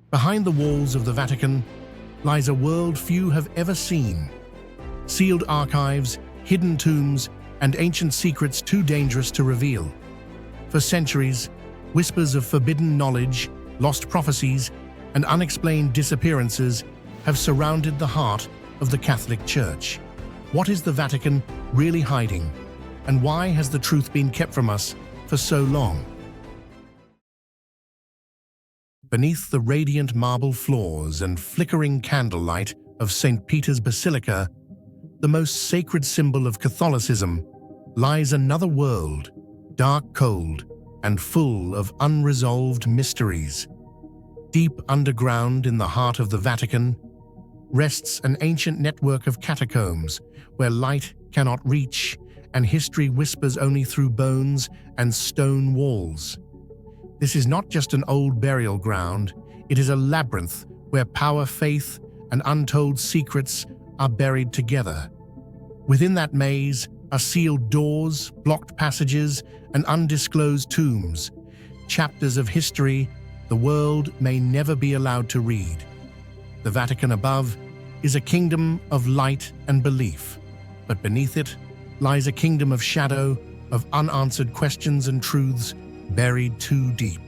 Behind the walls of the Vatican lies a world few have ever seen. Sealed archives, hidden tombs, and ancient secrets too dangerous to reveal. For centuries, whispers of forbidden knowledge, lost prophecies, and unexplained disappearances have surrounded the heart of the Catholic Church. What is the Vatican really hiding, and why has the truth been kept from us for so long? Beneath the radiant marble floors and flickering candlelight of St. Peter's Basilica, the most sacred symbol of Catholicism, lies another world, dark, cold, and full of unresolved mysteries. Deep underground in the heart of the Vatican rests an ancient network of catacombs where light cannot reach and history whispers only through bones and stone walls. This is not just an old burial ground, it is a labyrinth where power, faith, and untold secrets are buried together. Within that maze are sealed doors, blocked passages, and undisclosed tombs, chapters of history the world may never be allowed to read. The Vatican above is a kingdom of light and belief, but beneath it lies a kingdom of shadow, of unanswered questions and truths buried too deep.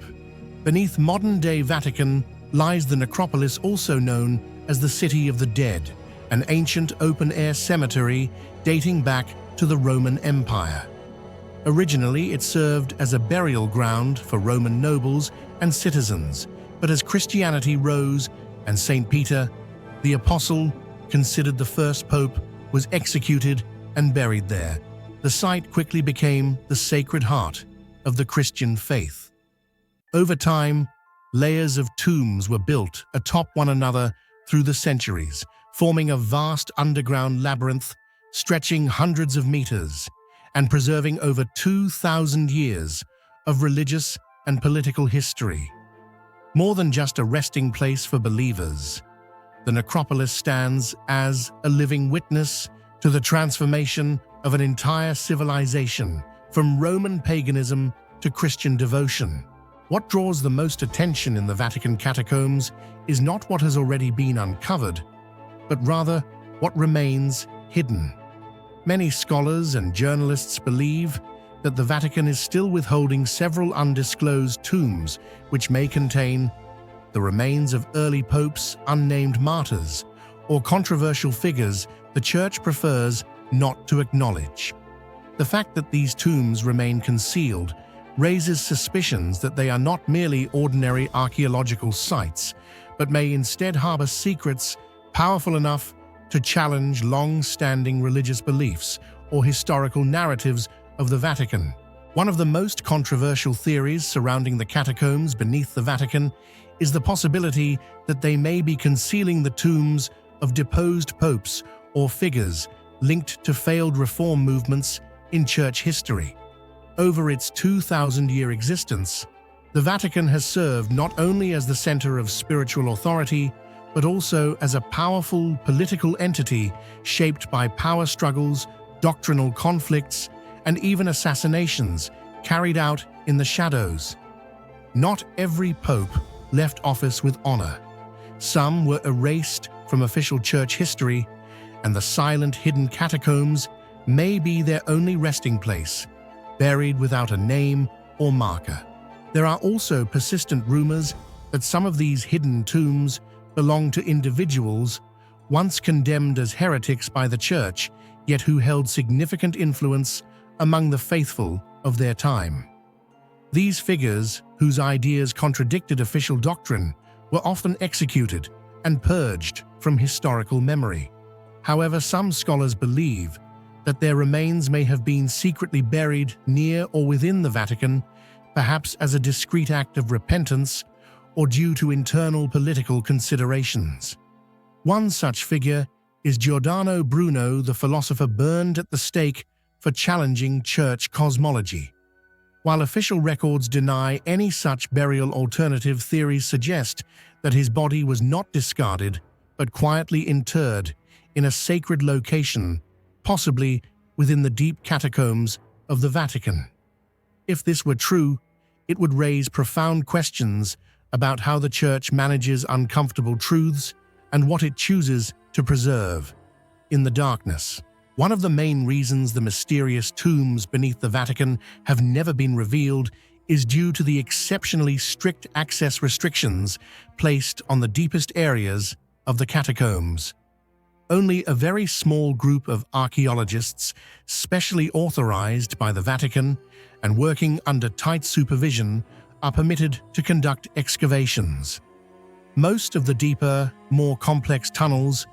Beneath modern-day Vatican lies the necropolis, also known as the City of the Dead, an ancient open-air cemetery dating back to the Roman Empire. Originally, it served as a burial ground for Roman nobles and citizens, but as Christianity rose and St. Peter, the Apostle, considered the first pope, was executed and buried there, the site quickly became the Sacred Heart of the Christian faith. Over time, layers of tombs were built atop one another through the centuries, forming a vast underground labyrinth stretching hundreds of meters and preserving over 2,000 years of religious and political history. More than just a resting place for believers, the necropolis stands as a living witness to the transformation of an entire civilization, from Roman paganism to Christian devotion. What draws the most attention in the Vatican catacombs is not what has already been uncovered, but rather what remains hidden. Many scholars and journalists believe that the Vatican is still withholding several undisclosed tombs which may contain the remains of early popes, unnamed martyrs, or controversial figures the Church prefers not to acknowledge. The fact that these tombs remain concealed raises suspicions that they are not merely ordinary archaeological sites, but may instead harbor secrets powerful enough to challenge long-standing religious beliefs or historical narratives of the Vatican. One of the most controversial theories surrounding the catacombs beneath the Vatican is the possibility that they may be concealing the tombs of deposed popes or figures linked to failed reform movements in church history. Over its 2,000-year existence, the Vatican has served not only as the center of spiritual authority, but also as a powerful political entity shaped by power struggles, doctrinal conflicts, and even assassinations carried out in the shadows. Not every pope left office with honor. Some were erased from official church history, and the silent, hidden catacombs may be their only resting place, buried without a name or marker. There are also persistent rumors that some of these hidden tombs belong to individuals once condemned as heretics by the Church, yet who held significant influence among the faithful of their time. These figures, whose ideas contradicted official doctrine, were often executed and purged from historical memory. However, some scholars believe that their remains may have been secretly buried near or within the Vatican, perhaps as a discreet act of repentance or due to internal political considerations. One such figure is Giordano Bruno, the philosopher burned at the stake for challenging church cosmology. While official records deny any such burial, alternative theories suggest that his body was not discarded but quietly interred in a sacred location, possibly within the deep catacombs of the Vatican. If this were true, it would raise profound questions about how the Church manages uncomfortable truths and what it chooses to preserve in the darkness. One of the main reasons the mysterious tombs beneath the Vatican have never been revealed is due to the exceptionally strict access restrictions placed on the deepest areas of the catacombs. Only a very small group of archaeologists, specially authorized by the Vatican and working under tight supervision, are permitted to conduct excavations. Most of the deeper, more complex tunnels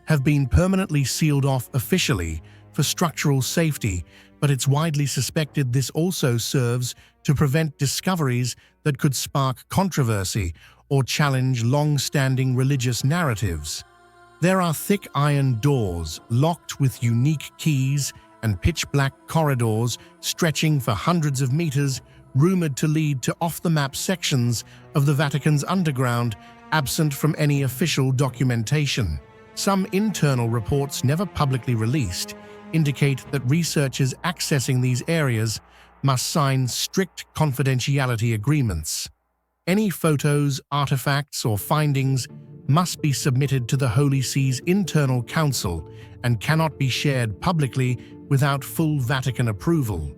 have been permanently sealed off officially for structural safety, but it's widely suspected this also serves to prevent discoveries that could spark controversy or challenge long-standing religious narratives. There are thick iron doors locked with unique keys and pitch-black corridors stretching for hundreds of meters, rumored to lead to off-the-map sections of the Vatican's underground, absent from any official documentation. Some internal reports never publicly released indicate that researchers accessing these areas must sign strict confidentiality agreements. Any photos, artifacts, or findings must be submitted to the Holy See's internal council and cannot be shared publicly without full Vatican approval.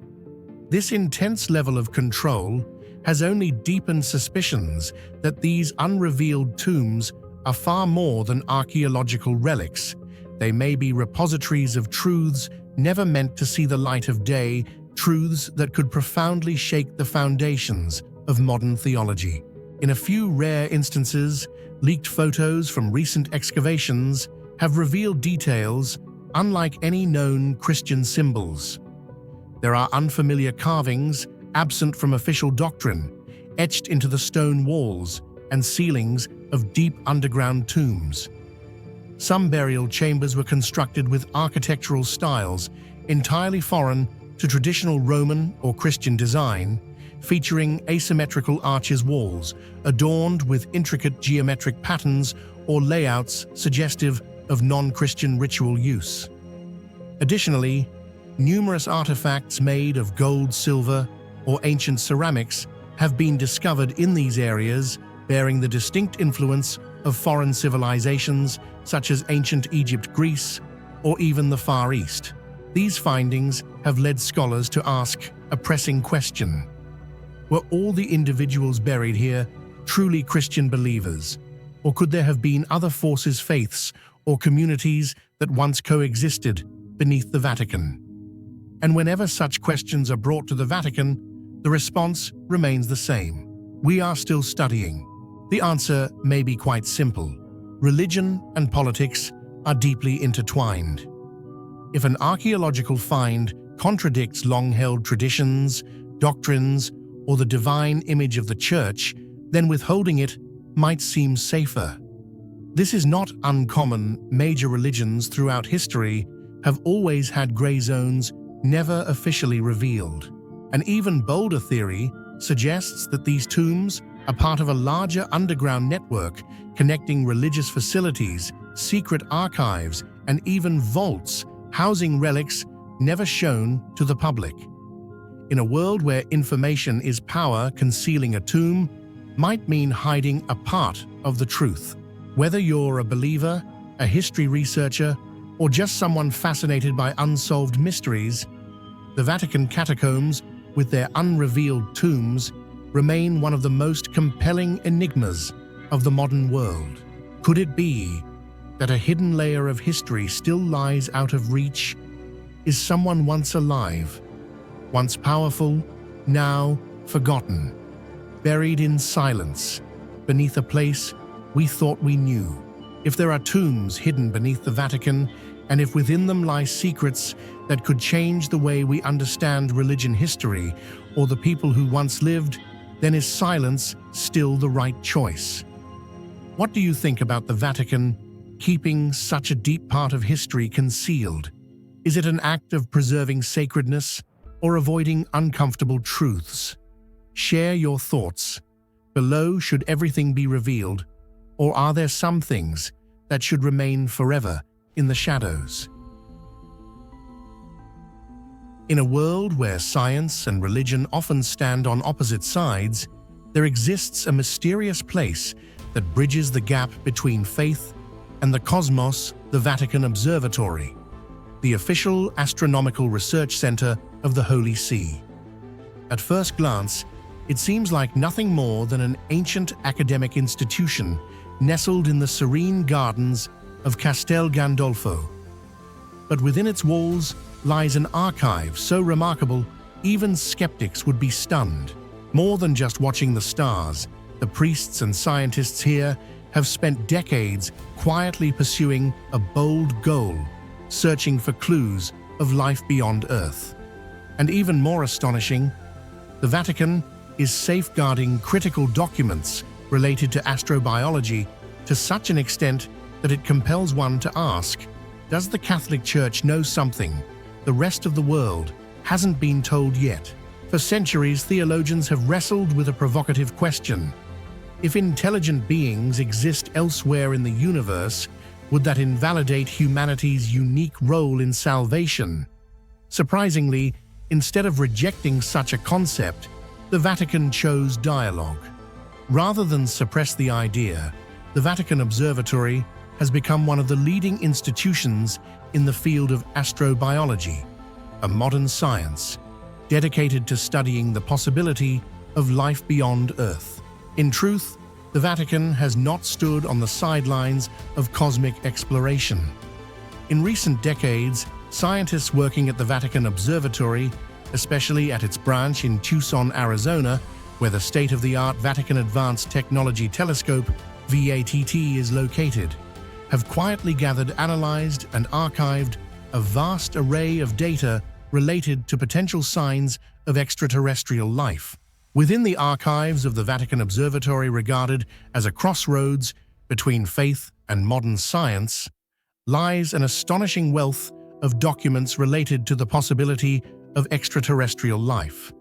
This intense level of control has only deepened suspicions that these unrevealed tombs are far more than archaeological relics. They may be repositories of truths never meant to see the light of day, truths that could profoundly shake the foundations of modern theology. In a few rare instances, leaked photos from recent excavations have revealed details unlike any known Christian symbols. There are unfamiliar carvings, absent from official doctrine, etched into the stone walls and ceilings of deep underground tombs. Some burial chambers were constructed with architectural styles entirely foreign to traditional Roman or Christian design, featuring asymmetrical arches walls adorned with intricate geometric patterns or layouts suggestive of non-Christian ritual use. Additionally, numerous artifacts made of gold, silver, or ancient ceramics have been discovered in these areas, bearing the distinct influence of foreign civilizations such as ancient Egypt, Greece, or even the Far East. These findings have led scholars to ask a pressing question. Were all the individuals buried here truly Christian believers, or could there have been other forces, faiths, or communities that once coexisted beneath the Vatican? And whenever such questions are brought to the Vatican, the response remains the same. We are still studying. The answer may be quite simple. Religion and politics are deeply intertwined. If an archaeological find contradicts long-held traditions, doctrines, or the divine image of the Church, then withholding it might seem safer. This is not uncommon. Major religions throughout history have always had gray zones never officially revealed. An even bolder theory suggests that these tombs are part of a larger underground network connecting religious facilities, secret archives, and even vaults housing relics never shown to the public. In a world where information is power, concealing a tomb might mean hiding a part of the truth. Whether you're a believer, a history researcher, or just someone fascinated by unsolved mysteries, the Vatican catacombs, with their unrevealed tombs, remain one of the most compelling enigmas of the modern world. Could it be that a hidden layer of history still lies out of reach? Is someone once alive, once powerful, now forgotten, buried in silence, beneath a place we thought we knew? If there are tombs hidden beneath the Vatican, and if within them lie secrets that could change the way we understand religion, history, or the people who once lived, then is silence still the right choice? What do you think about the Vatican keeping such a deep part of history concealed? Is it an act of preserving sacredness or avoiding uncomfortable truths? Share your thoughts below. Should everything be revealed, or are there some things that should remain forever in the shadows? In a world where science and religion often stand on opposite sides, there exists a mysterious place that bridges the gap between faith and the cosmos, the Vatican Observatory, the official astronomical research center of the Holy See. At first glance, it seems like nothing more than an ancient academic institution nestled in the serene gardens of Castel Gandolfo. But within its walls lies an archive so remarkable even skeptics would be stunned. More than just watching the stars, the priests and scientists here have spent decades quietly pursuing a bold goal, searching for clues of life beyond Earth. And even more astonishing, the Vatican is safeguarding critical documents related to astrobiology to such an extent that it compels one to ask, does the Catholic Church know something the rest of the world hasn't been told yet? For centuries, theologians have wrestled with a provocative question. If intelligent beings exist elsewhere in the universe, would that invalidate humanity's unique role in salvation? Surprisingly, instead of rejecting such a concept, the Vatican chose dialogue. Rather than suppress the idea, the Vatican Observatory has become one of the leading institutions in the field of astrobiology, a modern science dedicated to studying the possibility of life beyond Earth. In truth, the Vatican has not stood on the sidelines of cosmic exploration. In recent decades, scientists working at the Vatican Observatory, especially at its branch in Tucson, Arizona, where the state-of-the-art Vatican Advanced Technology Telescope, VATT, is located, have quietly gathered, analyzed, and archived a vast array of data related to potential signs of extraterrestrial life. Within the archives of the Vatican Observatory, regarded as a crossroads between faith and modern science, lies an astonishing wealth of documents related to the possibility of extraterrestrial life.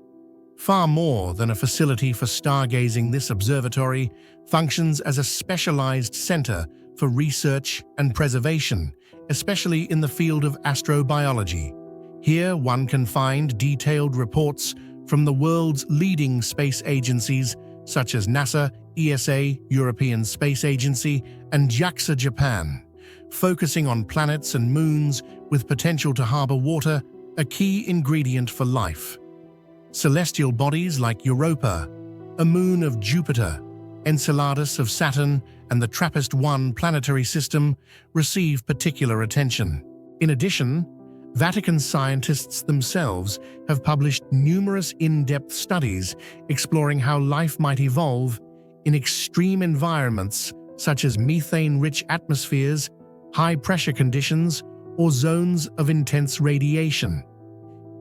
Far more than a facility for stargazing, this observatory functions as a specialized center for research and preservation, especially in the field of astrobiology. Here, one can find detailed reports from the world's leading space agencies such as NASA, ESA, European Space Agency, and JAXA, Japan, focusing on planets and moons with potential to harbor water, a key ingredient for life. Celestial bodies like Europa, a moon of Jupiter, Enceladus of Saturn, and the TRAPPIST-1 planetary system receive particular attention. In addition, Vatican scientists themselves have published numerous in-depth studies exploring how life might evolve in extreme environments such as methane-rich atmospheres, high-pressure conditions, or zones of intense radiation.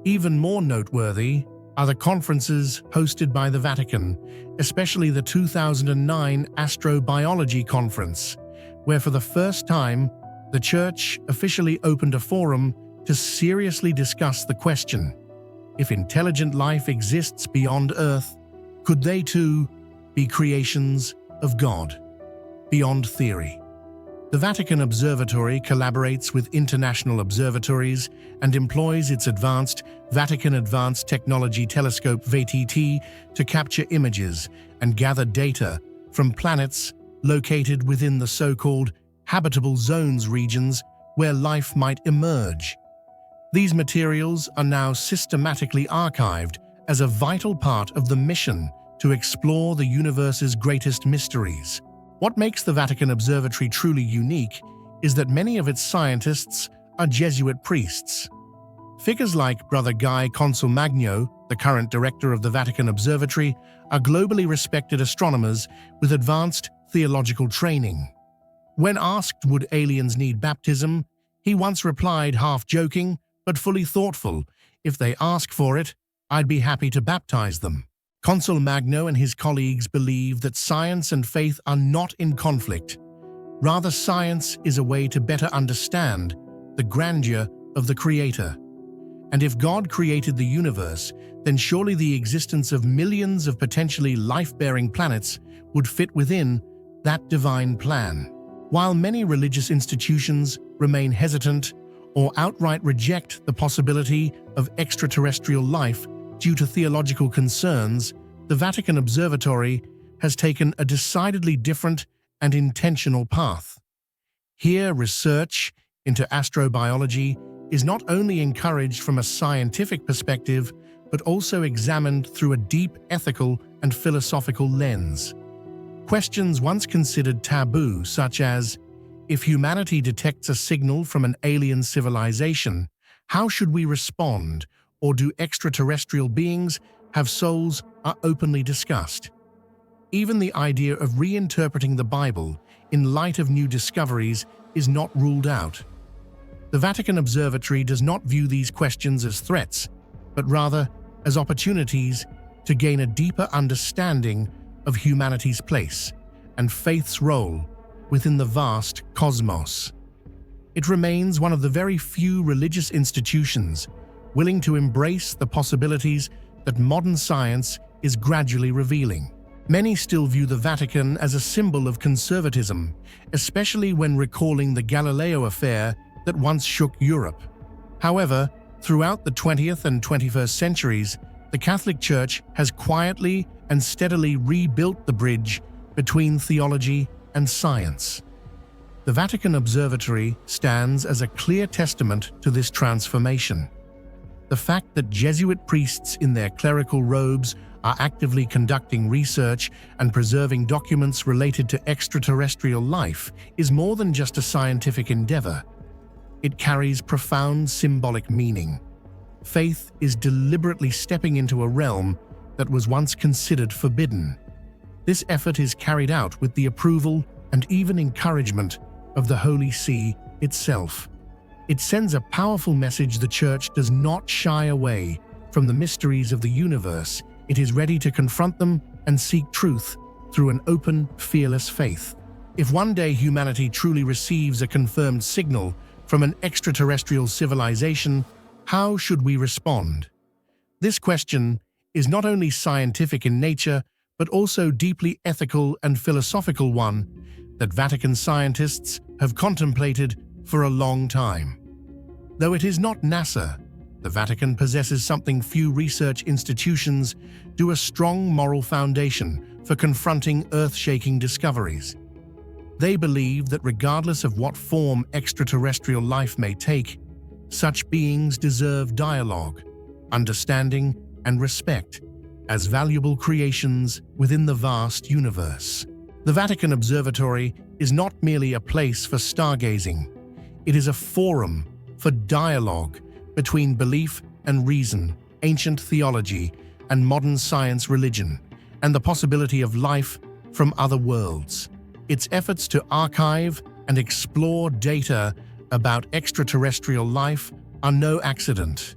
Even more noteworthy are the conferences hosted by the Vatican, especially the 2009 Astrobiology Conference, where for the first time, the Church officially opened a forum to seriously discuss the question: if intelligent life exists beyond Earth, could they too be creations of God? Beyond theory. The Vatican Observatory collaborates with international observatories and employs its advanced Vatican Advanced Technology Telescope (VATT) to capture images and gather data from planets located within the so-called habitable zones regions where life might emerge. These materials are now systematically archived as a vital part of the mission to explore the universe's greatest mysteries. What makes the Vatican Observatory truly unique is that many of its scientists are Jesuit priests. Figures like Brother Guy Consolmagno, the current director of the Vatican Observatory, are globally respected astronomers with advanced theological training. When asked would aliens need baptism, he once replied, half joking but fully thoughtful, "If they ask for it, I'd be happy to baptize them." Consolmagno and his colleagues believe that science and faith are not in conflict. Rather, science is a way to better understand the grandeur of the Creator. And if God created the universe, then surely the existence of millions of potentially life-bearing planets would fit within that divine plan. While many religious institutions remain hesitant or outright reject the possibility of extraterrestrial life due to theological concerns, the Vatican Observatory has taken a decidedly different and intentional path. Here, research into astrobiology is not only encouraged from a scientific perspective, but also examined through a deep ethical and philosophical lens. Questions once considered taboo, such as, if humanity detects a signal from an alien civilization, how should we respond, or do extraterrestrial beings have souls, are openly discussed. Even the idea of reinterpreting the Bible in light of new discoveries is not ruled out. The Vatican Observatory does not view these questions as threats, but rather as opportunities to gain a deeper understanding of humanity's place and faith's role within the vast cosmos. It remains one of the very few religious institutions willing to embrace the possibilities that modern science is gradually revealing. Many still view the Vatican as a symbol of conservatism, especially when recalling the Galileo affair that once shook Europe. However, throughout the 20th and 21st centuries, the Catholic Church has quietly and steadily rebuilt the bridge between theology and science. The Vatican Observatory stands as a clear testament to this transformation. The fact that Jesuit priests in their clerical robes are actively conducting research and preserving documents related to extraterrestrial life is more than just a scientific endeavor. It carries profound symbolic meaning. Faith is deliberately stepping into a realm that was once considered forbidden. This effort is carried out with the approval and even encouragement of the Holy See itself. It sends a powerful message: the Church does not shy away from the mysteries of the universe. It is ready to confront them and seek truth through an open, fearless faith. If one day humanity truly receives a confirmed signal from an extraterrestrial civilization, how should we respond? This question is not only scientific in nature, but also deeply ethical and philosophical one that Vatican scientists have contemplated for a long time. Though it is not NASA, the Vatican possesses something few research institutions do: a strong moral foundation for confronting earth-shaking discoveries. They believe that regardless of what form extraterrestrial life may take, such beings deserve dialogue, understanding, and respect as valuable creations within the vast universe. The Vatican Observatory is not merely a place for stargazing. It is a forum for dialogue between belief and reason, ancient theology and modern science religion, and the possibility of life from other worlds. Its efforts to archive and explore data about extraterrestrial life are no accident.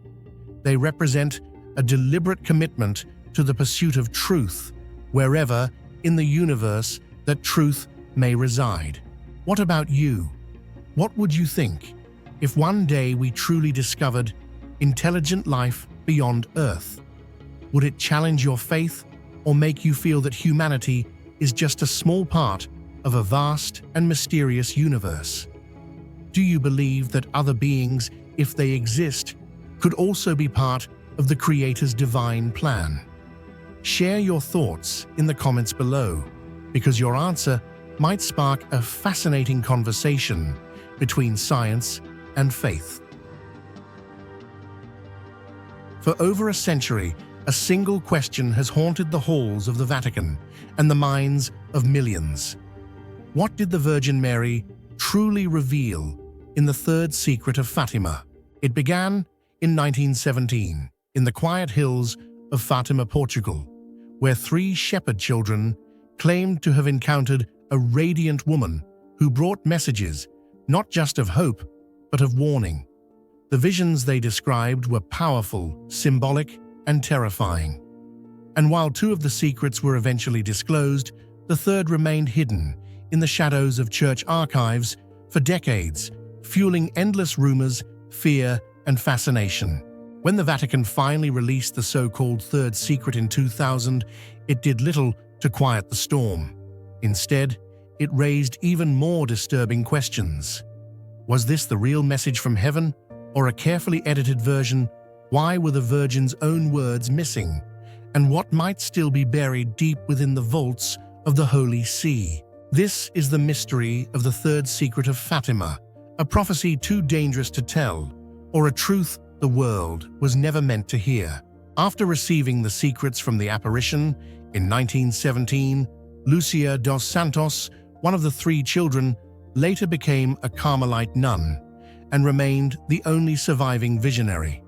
They represent a deliberate commitment to the pursuit of truth wherever in the universe that truth may reside. What about you? What would you think if one day we truly discovered intelligent life beyond Earth? Would it challenge your faith or make you feel that humanity is just a small part of a vast and mysterious universe? Do you believe that other beings, if they exist, could also be part of the Creator's divine plan? Share your thoughts in the comments below, because your answer might spark a fascinating conversation between science and faith. For over a century, a single question has haunted the halls of the Vatican and the minds of millions. What did the Virgin Mary truly reveal in the third secret of Fatima? It began in 1917, in the quiet hills of Fatima, Portugal, where 3 shepherd children claimed to have encountered a radiant woman who brought messages not just of hope, but of warning. The visions they described were powerful, symbolic, and terrifying. And while 2 of the secrets were eventually disclosed, the third remained hidden in the shadows of church archives for decades, fueling endless rumors, fear, and fascination. When the Vatican finally released the so-called third secret in 2000, it did little to quiet the storm. Instead, it raised even more disturbing questions. Was this the real message from heaven, or a carefully edited version? Why were the Virgin's own words missing? and what might still be buried deep within the vaults of the Holy See. This is the mystery of the third secret of Fatima, a prophecy too dangerous to tell, or a truth the world was never meant to hear. After receiving the secrets from the apparition in 1917, Lucia dos Santos, one of the three children, later became a Carmelite nun and remained the only surviving visionary.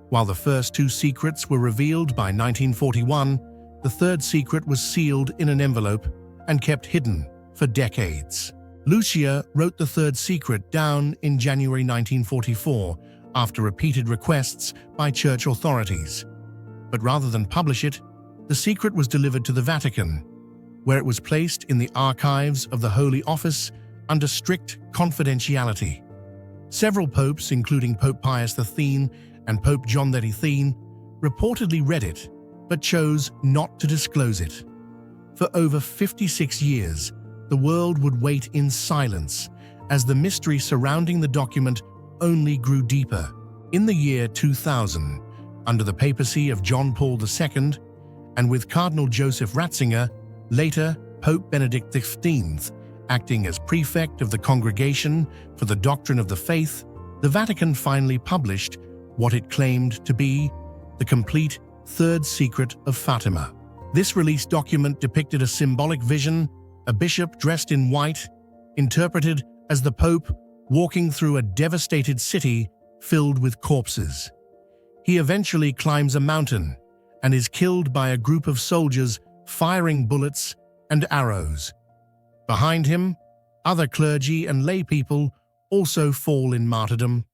While the first two secrets were revealed by 1941, the third secret was sealed in an envelope and kept hidden for decades. Lucia wrote the third secret down in January 1944 after repeated requests by church authorities. But rather than publish it, the secret was delivered to the Vatican, where it was placed in the archives of the Holy Office under strict confidentiality. Several popes, including Pope Pius X and Pope John XXIII, reportedly read it, but chose not to disclose it. For over 56 years, the world would wait in silence as the mystery surrounding the document only grew deeper. In the year 2000, under the papacy of John Paul II, and with Cardinal Joseph Ratzinger, later Pope Benedict XV, acting as prefect of the Congregation for the Doctrine of the Faith, the Vatican finally published what it claimed to be the complete Third Secret of Fatima. This released document depicted a symbolic vision, a bishop dressed in white, interpreted as the Pope walking through a devastated city filled with corpses. He eventually climbs a mountain and is killed by a group of soldiers firing bullets and arrows. Behind him, other clergy and lay people also fall in martyrdom.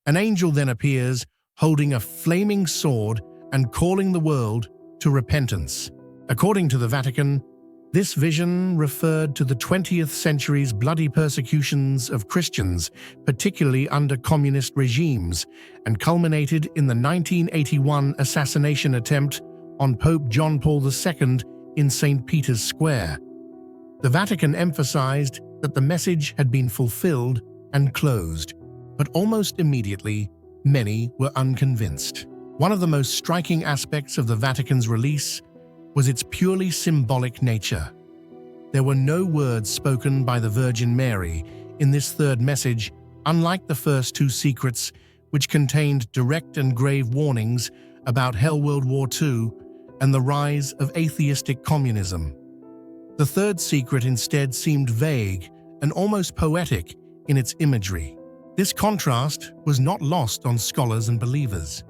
An angel then appears, holding a flaming sword and calling the world to repentance. According to the Vatican, this vision referred to the 20th century's bloody persecutions of Christians, particularly under communist regimes, and culminated in the 1981 assassination attempt on Pope John Paul II in St. Peter's Square. The Vatican emphasized that the message had been fulfilled and closed, but almost immediately, many were unconvinced. One of the most striking aspects of the Vatican's release was its purely symbolic nature. There were no words spoken by the Virgin Mary in this third message, unlike the first two secrets, which contained direct and grave warnings about Hell World War II and the rise of atheistic communism. The third secret instead seemed vague and almost poetic in its imagery. This contrast was not lost on scholars and believers.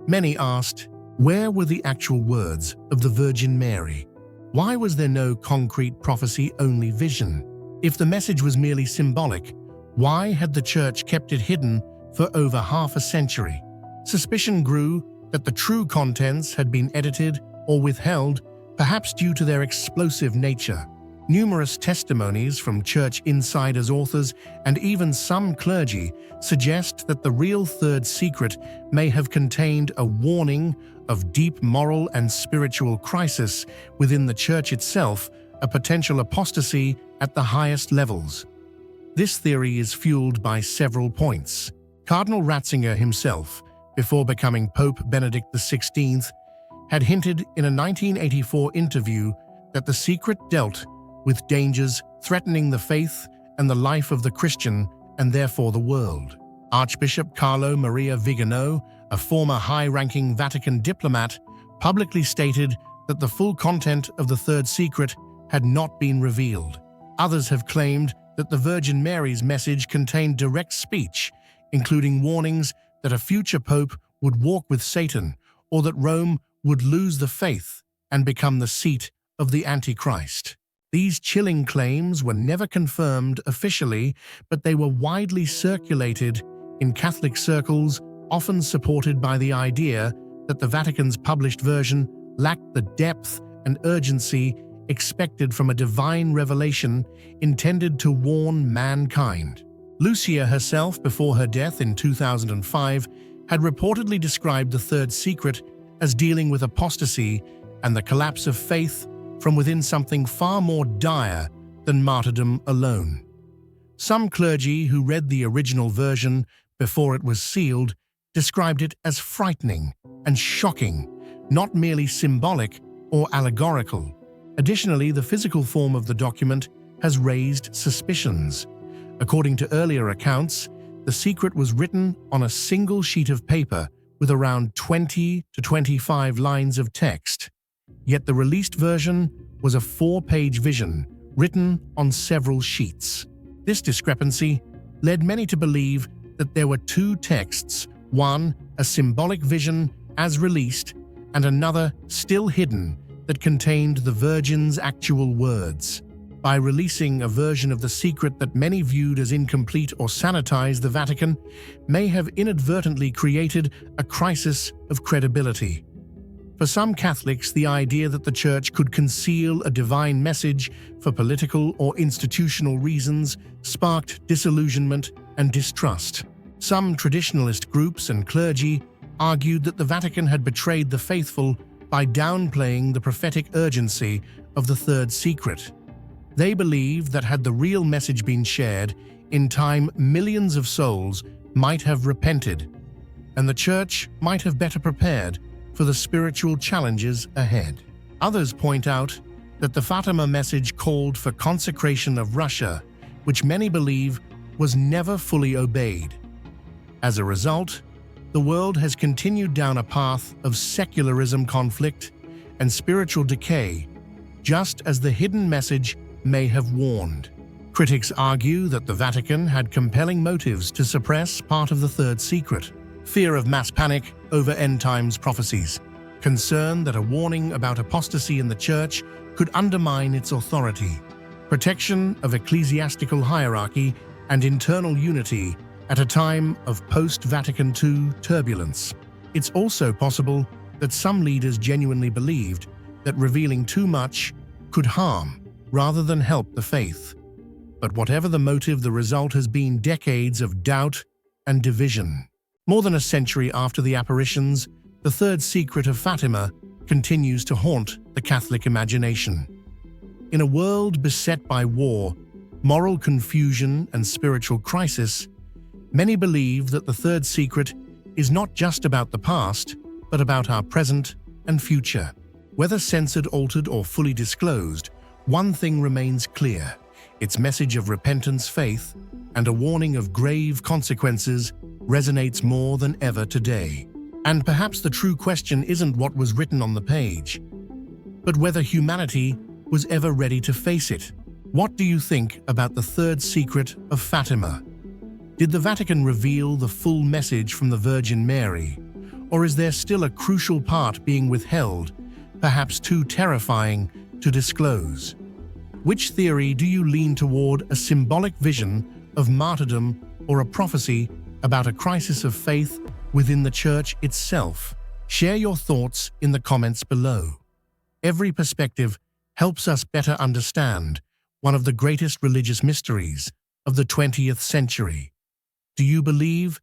Many asked, where were the actual words of the Virgin Mary? Why was there no concrete prophecy, only vision? If the message was merely symbolic, why had the Church kept it hidden for over half a century? Suspicion grew that the true contents had been edited or withheld, perhaps due to their explosive nature. Numerous testimonies from church insiders, authors, and even some clergy suggest that the real third secret may have contained a warning of deep moral and spiritual crisis within the church itself, a potential apostasy at the highest levels. This theory is fueled by several points. Cardinal Ratzinger himself, before becoming Pope Benedict XVI, had hinted in a 1984 interview that the secret dealt with dangers threatening the faith and the life of the Christian and therefore the world. Archbishop Carlo Maria Vigano, a former high-ranking Vatican diplomat, publicly stated that the full content of the third secret had not been revealed. Others have claimed that the Virgin Mary's message contained direct speech, including warnings that a future pope would walk with Satan or that Rome would lose the faith and become the seat of the Antichrist. These chilling claims were never confirmed officially, but they were widely circulated in Catholic circles, often supported by the idea that the Vatican's published version lacked the depth and urgency expected from a divine revelation intended to warn mankind. Lucia herself, before her death in 2005, had reportedly described the third secret as dealing with apostasy and the collapse of faith from within something far more dire than martyrdom alone. Some clergy who read the original version before it was sealed described it as frightening and shocking, not merely symbolic or allegorical. Additionally, the physical form of the document has raised suspicions. According to earlier accounts, the secret was written on a single sheet of paper with around 20 to 25 lines of text. Yet the released version was a 4-page vision written on several sheets. This discrepancy led many to believe that there were two texts, one a symbolic vision as released, and another still hidden that contained the Virgin's actual words. By releasing a version of the secret that many viewed as incomplete or sanitized, the Vatican may have inadvertently created a crisis of credibility. For some Catholics, the idea that the Church could conceal a divine message for political or institutional reasons sparked disillusionment and distrust. Some traditionalist groups and clergy argued that the Vatican had betrayed the faithful by downplaying the prophetic urgency of the third secret. They believed that had the real message been shared, in time millions of souls might have repented, and the Church might have better prepared for the spiritual challenges ahead. Others point out that the Fatima message called for consecration of Russia, which many believe was never fully obeyed. As a result, the world has continued down a path of secularism, conflict, and spiritual decay, just as the hidden message may have warned. Critics argue that the Vatican had compelling motives to suppress part of the third secret: fear of mass panic over end times prophecies, concern that a warning about apostasy in the Church could undermine its authority, protection of ecclesiastical hierarchy and internal unity at a time of post-Vatican II turbulence. It's also possible that some leaders genuinely believed that revealing too much could harm rather than help the faith. But whatever the motive, the result has been decades of doubt and division. More than a century after the apparitions, the third secret of Fatima continues to haunt the Catholic imagination. In a world beset by war, moral confusion, and spiritual crisis, many believe that the third secret is not just about the past, but about our present and future. Whether censored, altered, or fully disclosed, one thing remains clear: its message of repentance, faith, and a warning of grave consequences resonates more than ever today. And perhaps the true question isn't what was written on the page, but whether humanity was ever ready to face it. What do you think about the third secret of Fatima? Did the Vatican reveal the full message from the Virgin Mary, or is there still a crucial part being withheld, perhaps too terrifying to disclose? Which theory do you lean toward: a symbolic vision of martyrdom or a prophecy about a crisis of faith within the Church itself? Share your thoughts in the comments below. Every perspective helps us better understand one of the greatest religious mysteries of the 20th century. Do you believe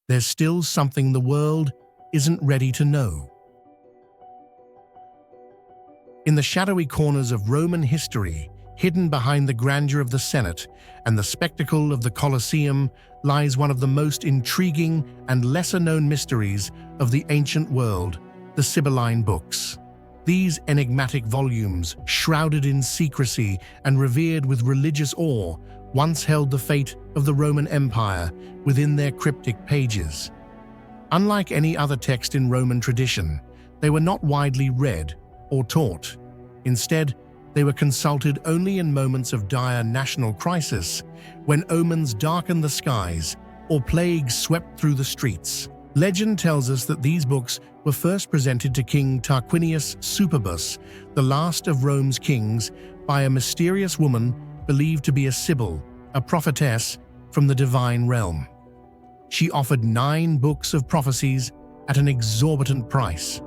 there's still something the world isn't ready to know? In the shadowy corners of Roman history, hidden behind the grandeur of the Senate and the spectacle of the Colosseum, lies one of the most intriguing and lesser-known mysteries of the ancient world: the Sibylline books. These enigmatic volumes, shrouded in secrecy and revered with religious awe, once held the fate of the Roman Empire within their cryptic pages. Unlike any other text in Roman tradition, they were not widely read or taught. Instead, they were consulted only in moments of dire national crisis, when omens darkened the skies or plagues swept through the streets. Legend tells us that these books were first presented to King Tarquinius Superbus, the last of Rome's kings, by a mysterious woman believed to be a Sibyl, a prophetess from the divine realm. She offered 9 books of prophecies at an exorbitant price.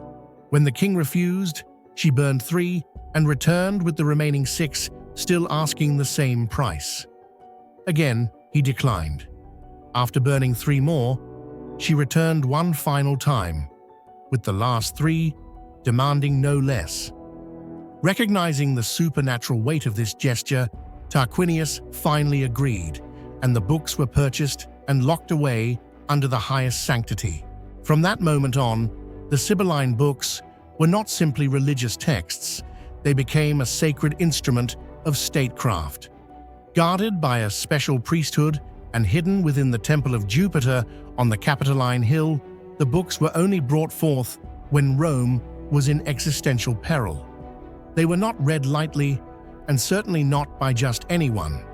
When the king refused, she burned 3 and returned with the remaining 6, still asking the same price. Again, he declined. After burning 3 more, she returned one final time, with the last 3 demanding no less. Recognizing the supernatural weight of this gesture, Tarquinius finally agreed, and the books were purchased and locked away under the highest sanctity. From that moment on, the Sibylline books were not simply religious texts. They became a sacred instrument of statecraft. Guarded by a special priesthood and hidden within the Temple of Jupiter on the Capitoline Hill, the books were only brought forth when Rome was in existential peril. They were not read lightly, and certainly not by just anyone.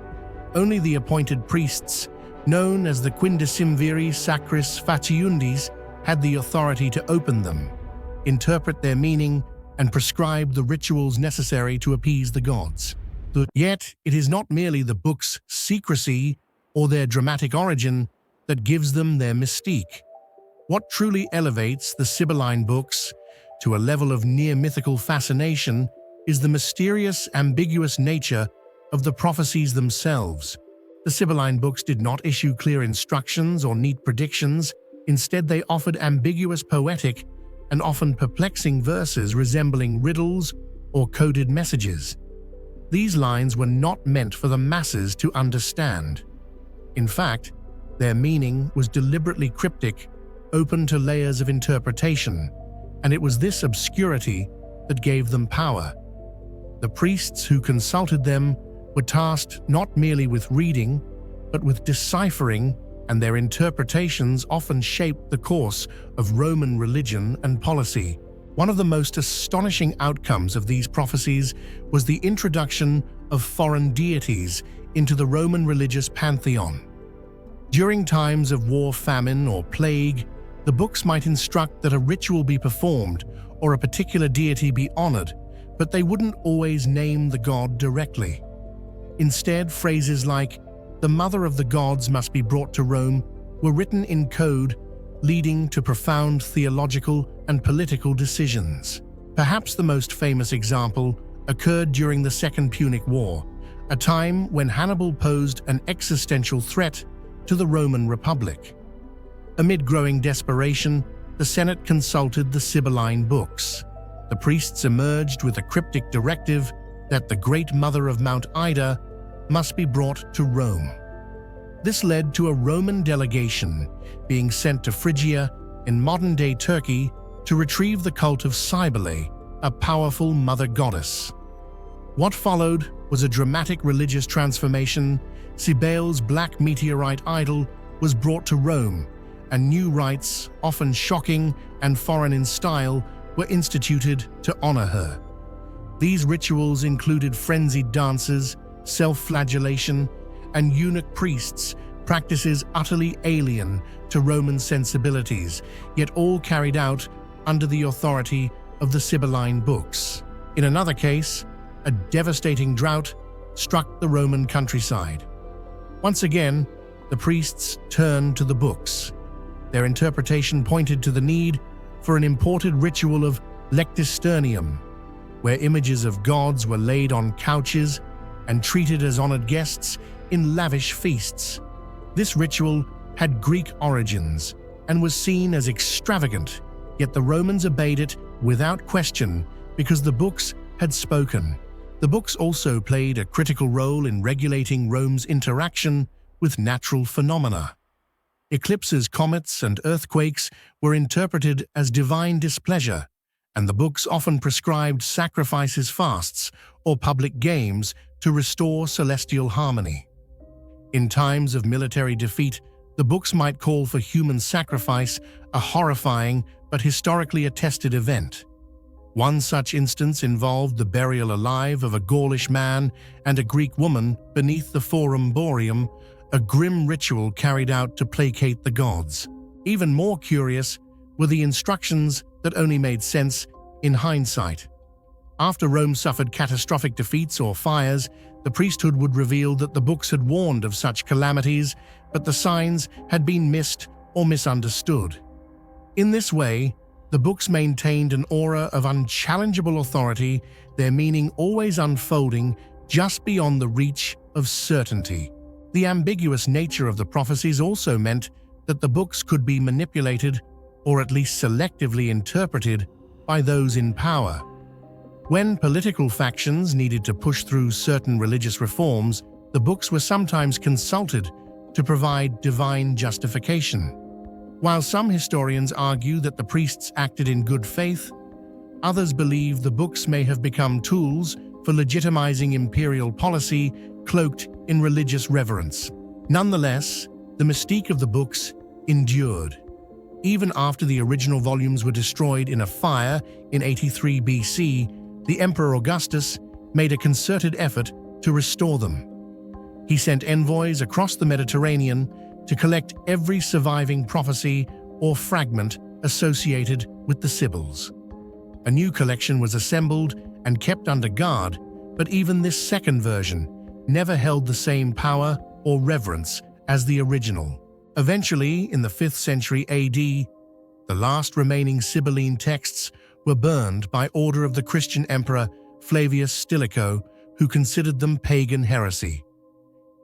Only the appointed priests, known as the Quindecimviri Sacris Faciundis, had the authority to open them, interpret their meaning, and prescribe the rituals necessary to appease the gods. Yet, it is not merely the books' secrecy or their dramatic origin that gives them their mystique. What truly elevates the Sibylline books to a level of near-mythical fascination is the mysterious, ambiguous nature of the prophecies themselves. The Sibylline books did not issue clear instructions or neat predictions. Instead, they offered ambiguous, poetic, and often perplexing verses resembling riddles or coded messages. These lines were not meant for the masses to understand. In fact, their meaning was deliberately cryptic, open to layers of interpretation, and it was this obscurity that gave them power. The priests who consulted them were tasked not merely with reading, but with deciphering, and their interpretations often shaped the course of Roman religion and policy. One of the most astonishing outcomes of these prophecies was the introduction of foreign deities into the Roman religious pantheon. During times of war, famine, or plague, the books might instruct that a ritual be performed or a particular deity be honored, but they wouldn't always name the god directly. Instead, phrases like, "The mother of the gods must be brought to Rome," were written in code, leading to profound theological and political decisions. Perhaps the most famous example occurred during the Second Punic War, a time when Hannibal posed an existential threat to the Roman Republic. Amid growing desperation, the Senate consulted the Sibylline books. The priests emerged with a cryptic directive that the Great Mother of Mount Ida must be brought to Rome. This led to a Roman delegation being sent to Phrygia in modern-day Turkey to retrieve the cult of Cybele, a powerful mother goddess. What followed was a dramatic religious transformation. Cybele's black meteorite idol was brought to Rome, and new rites, often shocking and foreign in style, were instituted to honor her. These rituals included frenzied dances, self-flagellation, and eunuch priests, practices utterly alien to Roman sensibilities, yet all carried out under the authority of the Sibylline books. In another case, a devastating drought struck the Roman countryside. Once again, the priests turned to the books. Their interpretation pointed to the need for an imported ritual of lectisternium, where images of gods were laid on couches and treated as honored guests in lavish feasts. This ritual had Greek origins and was seen as extravagant, yet the Romans obeyed it without question because the books had spoken. The books also played a critical role in regulating Rome's interaction with natural phenomena. Eclipses, comets, and earthquakes were interpreted as divine displeasure, and the books often prescribed sacrifices, fasts, or public games to restore celestial harmony. In times of military defeat, the books might call for human sacrifice, a horrifying but historically attested event. One such instance involved the burial alive of a Gaulish man and a Greek woman beneath the Forum Boreum, a grim ritual carried out to placate the gods. Even more curious were the instructions that only made sense in hindsight. After Rome suffered catastrophic defeats or fires, the priesthood would reveal that the books had warned of such calamities, but the signs had been missed or misunderstood. In this way, the books maintained an aura of unchallengeable authority, their meaning always unfolding just beyond the reach of certainty. The ambiguous nature of the prophecies also meant that the books could be manipulated or at least selectively interpreted by those in power. When political factions needed to push through certain religious reforms, the books were sometimes consulted to provide divine justification. While some historians argue that the priests acted in good faith, Others believe the books may have become tools for legitimizing imperial policy cloaked in religious reverence. Nonetheless, the mystique of the books endured. Even after the original volumes were destroyed in a fire in 83 BC, the Emperor Augustus made a concerted effort to restore them. He sent envoys across the Mediterranean to collect every surviving prophecy or fragment associated with the Sibyls. A new collection was assembled and kept under guard, but even this second version never held the same power or reverence as the original. Eventually, in the 5th century AD, the last remaining Sibylline texts were burned by order of the Christian emperor Flavius Stilicho, who considered them pagan heresy.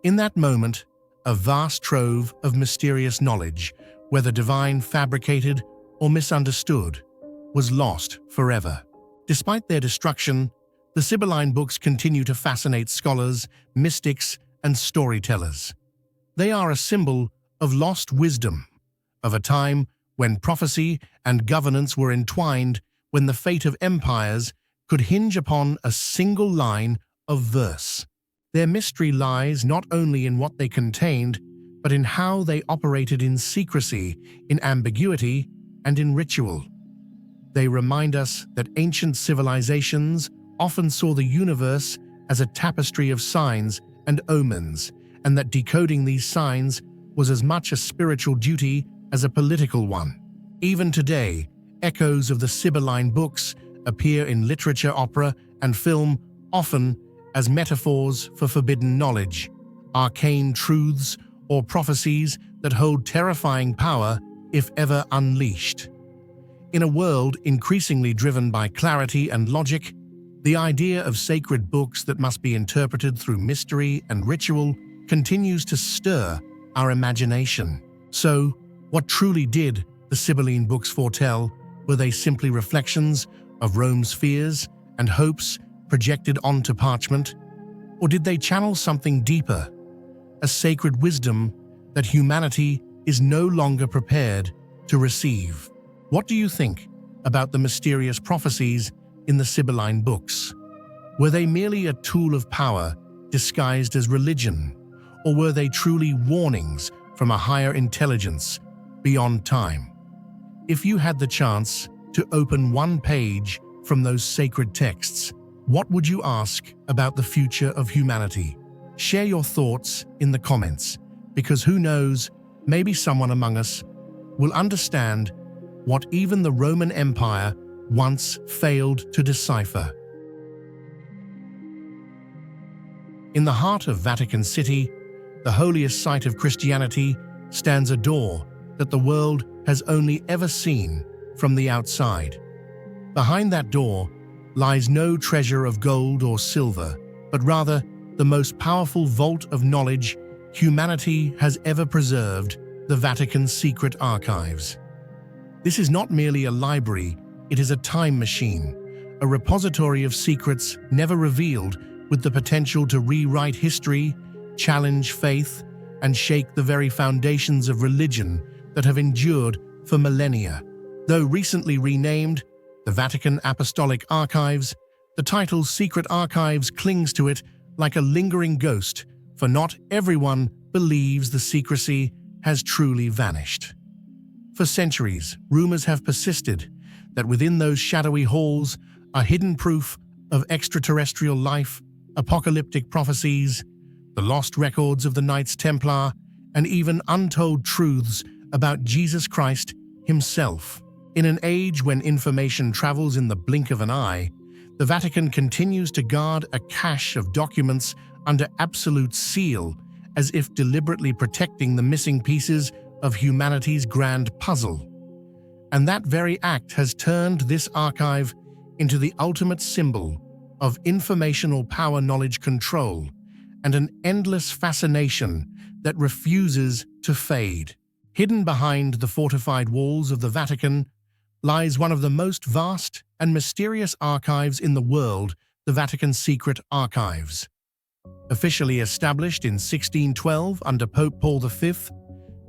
In that moment, a vast trove of mysterious knowledge, whether divine, fabricated, or misunderstood, was lost forever. Despite their destruction, the Sibylline books continue to fascinate scholars, mystics, and storytellers. They are a symbol of lost wisdom, of a time when prophecy and governance were entwined, when the fate of empires could hinge upon a single line of verse. Their mystery lies not only in what they contained, but in how they operated in secrecy, in ambiguity, and in ritual. They remind us that ancient civilizations often saw the universe as a tapestry of signs and omens, and that decoding these signs was as much a spiritual duty as a political one. Even today, echoes of the Sibylline books appear in literature, opera, and film, often as metaphors for forbidden knowledge, arcane truths, or prophecies that hold terrifying power if ever unleashed. In a world increasingly driven by clarity and logic, the idea of sacred books that must be interpreted through mystery and ritual continues to stir our imagination. So, what truly did the Sibylline books foretell? Were they simply reflections of Rome's fears and hopes projected onto parchment? Or did they channel something deeper, a sacred wisdom that humanity is no longer prepared to receive? What do you think about the mysterious prophecies in the Sibylline books? Were they merely a tool of power disguised as religion, or were they truly warnings from a higher intelligence beyond time? If you had the chance to open one page from those sacred texts, what would you ask about the future of humanity? Share your thoughts in the comments, because who knows, maybe someone among us will understand what even the Roman Empire once failed to decipher. In the heart of Vatican City, the holiest site of Christianity, stands a door that the world has only ever seen from the outside. Behind that door lies no treasure of gold or silver, but rather the most powerful vault of knowledge humanity has ever preserved, the Vatican's secret archives. This is not merely a library, it is a time machine, a repository of secrets never revealed, with the potential to rewrite history, challenge faith, and shake the very foundations of religion that have endured for millennia. Though recently renamed the Vatican Apostolic Archives, the title's Secret Archives clings to it like a lingering ghost, for not everyone believes the secrecy has truly vanished. For centuries, rumors have persisted that within those shadowy halls are hidden proof of extraterrestrial life, apocalyptic prophecies, the lost records of the Knights Templar, and even untold truths about Jesus Christ himself. In an age when information travels in the blink of an eye, the Vatican continues to guard a cache of documents under absolute seal, as if deliberately protecting the missing pieces of humanity's grand puzzle. And that very act has turned this archive into the ultimate symbol of informational power, knowledge control, and an endless fascination that refuses to fade. Hidden behind the fortified walls of the Vatican lies one of the most vast and mysterious archives in the world, the Vatican's Secret Archives. Officially established in 1612 under Pope Paul V,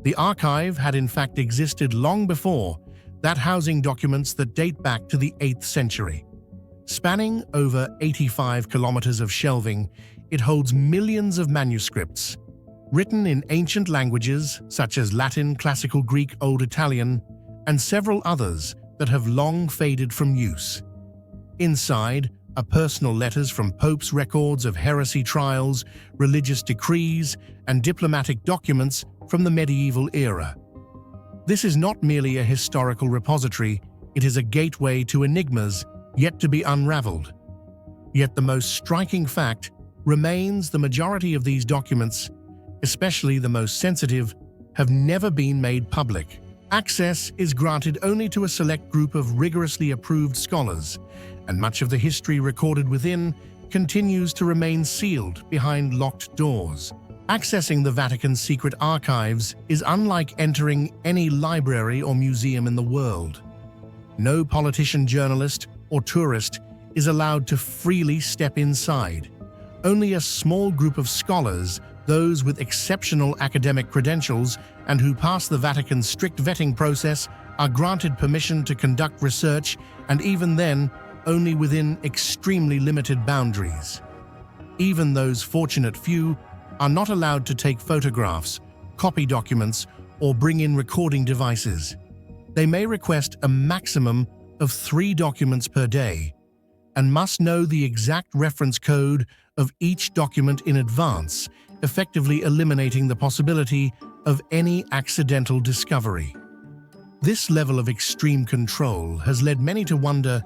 the archive had in fact existed long before that housing documents that date back to the 8th century. Spanning over 85 kilometers of shelving, it holds millions of manuscripts, written in ancient languages such as Latin, Classical Greek, Old Italian, and several others that have long faded from use. Inside are personal letters from popes, records of heresy trials, religious decrees, and diplomatic documents from the medieval era. This is not merely a historical repository, it is a gateway to enigmas yet to be unraveled. Yet the most striking fact remains the majority of these documents, especially the most sensitive, have never been made public. Access is granted only to a select group of rigorously approved scholars, and much of the history recorded within continues to remain sealed behind locked doors. Accessing the Vatican's secret archives is unlike entering any library or museum in the world. No politician, journalist, or tourist is allowed to freely step inside. Only a small group of scholars, those with exceptional academic credentials and who pass the Vatican's strict vetting process, are granted permission to conduct research, and even then, only within extremely limited boundaries. Even those fortunate few are not allowed to take photographs, copy documents, or bring in recording devices. They may request a maximum of 3 documents per day and must know the exact reference code of each document in advance, effectively eliminating the possibility of any accidental discovery. This level of extreme control has led many to wonder,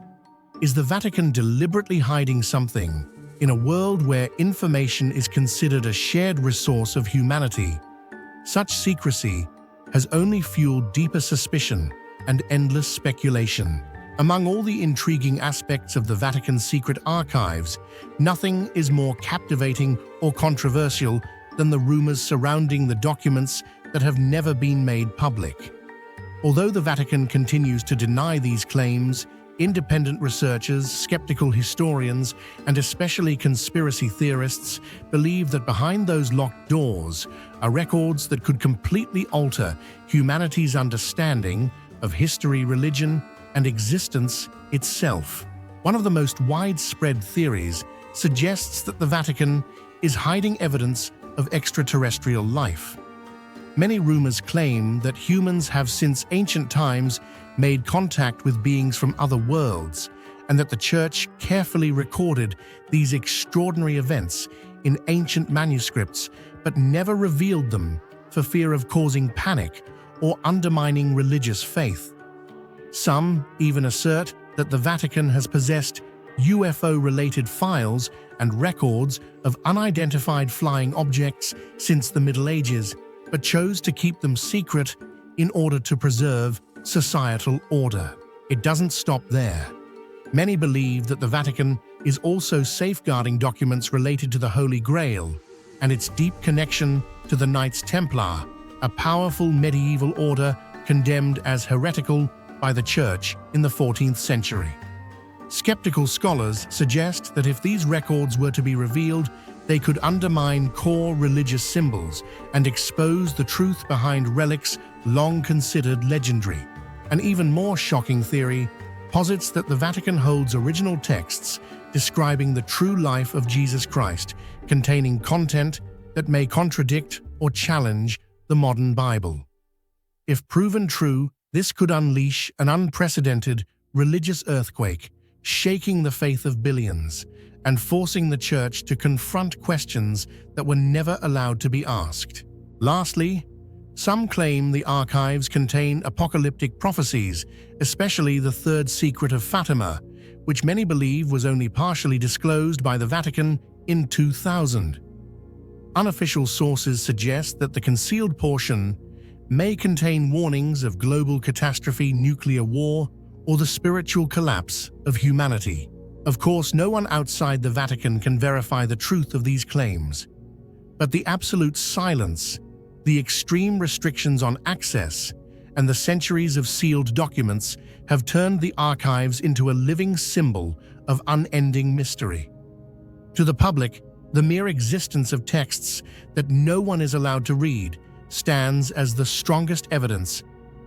is the Vatican deliberately hiding something in a world where information is considered a shared resource of humanity? Such secrecy has only fueled deeper suspicion and endless speculation. Among all the intriguing aspects of the Vatican's secret archives, nothing is more captivating or controversial than the rumors surrounding the documents that have never been made public. Although the Vatican continues to deny these claims, independent researchers, skeptical historians, and especially conspiracy theorists believe that behind those locked doors are records that could completely alter humanity's understanding of history, religion, and existence itself. One of the most widespread theories suggests that the Vatican is hiding evidence of extraterrestrial life. Many rumors claim that humans have since ancient times made contact with beings from other worlds, and that the Church carefully recorded these extraordinary events in ancient manuscripts but never revealed them for fear of causing panic or undermining religious faith. Some even assert that the Vatican has possessed UFO-related files and records of unidentified flying objects since the Middle Ages, but chose to keep them secret in order to preserve societal order. It doesn't stop there. Many believe that the Vatican is also safeguarding documents related to the Holy Grail and its deep connection to the Knights Templar, a powerful medieval order condemned as heretical by the Church in the 14th century. Skeptical scholars suggest that if these records were to be revealed, they could undermine core religious symbols and expose the truth behind relics long considered legendary. An even more shocking theory posits that the Vatican holds original texts describing the true life of Jesus Christ, containing content that may contradict or challenge the modern Bible. If proven true, this could unleash an unprecedented religious earthquake, shaking the faith of billions and forcing the Church to confront questions that were never allowed to be asked. Lastly, some claim the archives contain apocalyptic prophecies, especially the third secret of Fatima, which many believe was only partially disclosed by the Vatican in 2000. Unofficial sources suggest that the concealed portion may contain warnings of global catastrophe, nuclear war, or the spiritual collapse of humanity. Of course, no one outside the Vatican can verify the truth of these claims, but the absolute silence, the extreme restrictions on access, and the centuries of sealed documents have turned the archives into a living symbol of unending mystery. To the public, the mere existence of texts that no one is allowed to read stands as the strongest evidence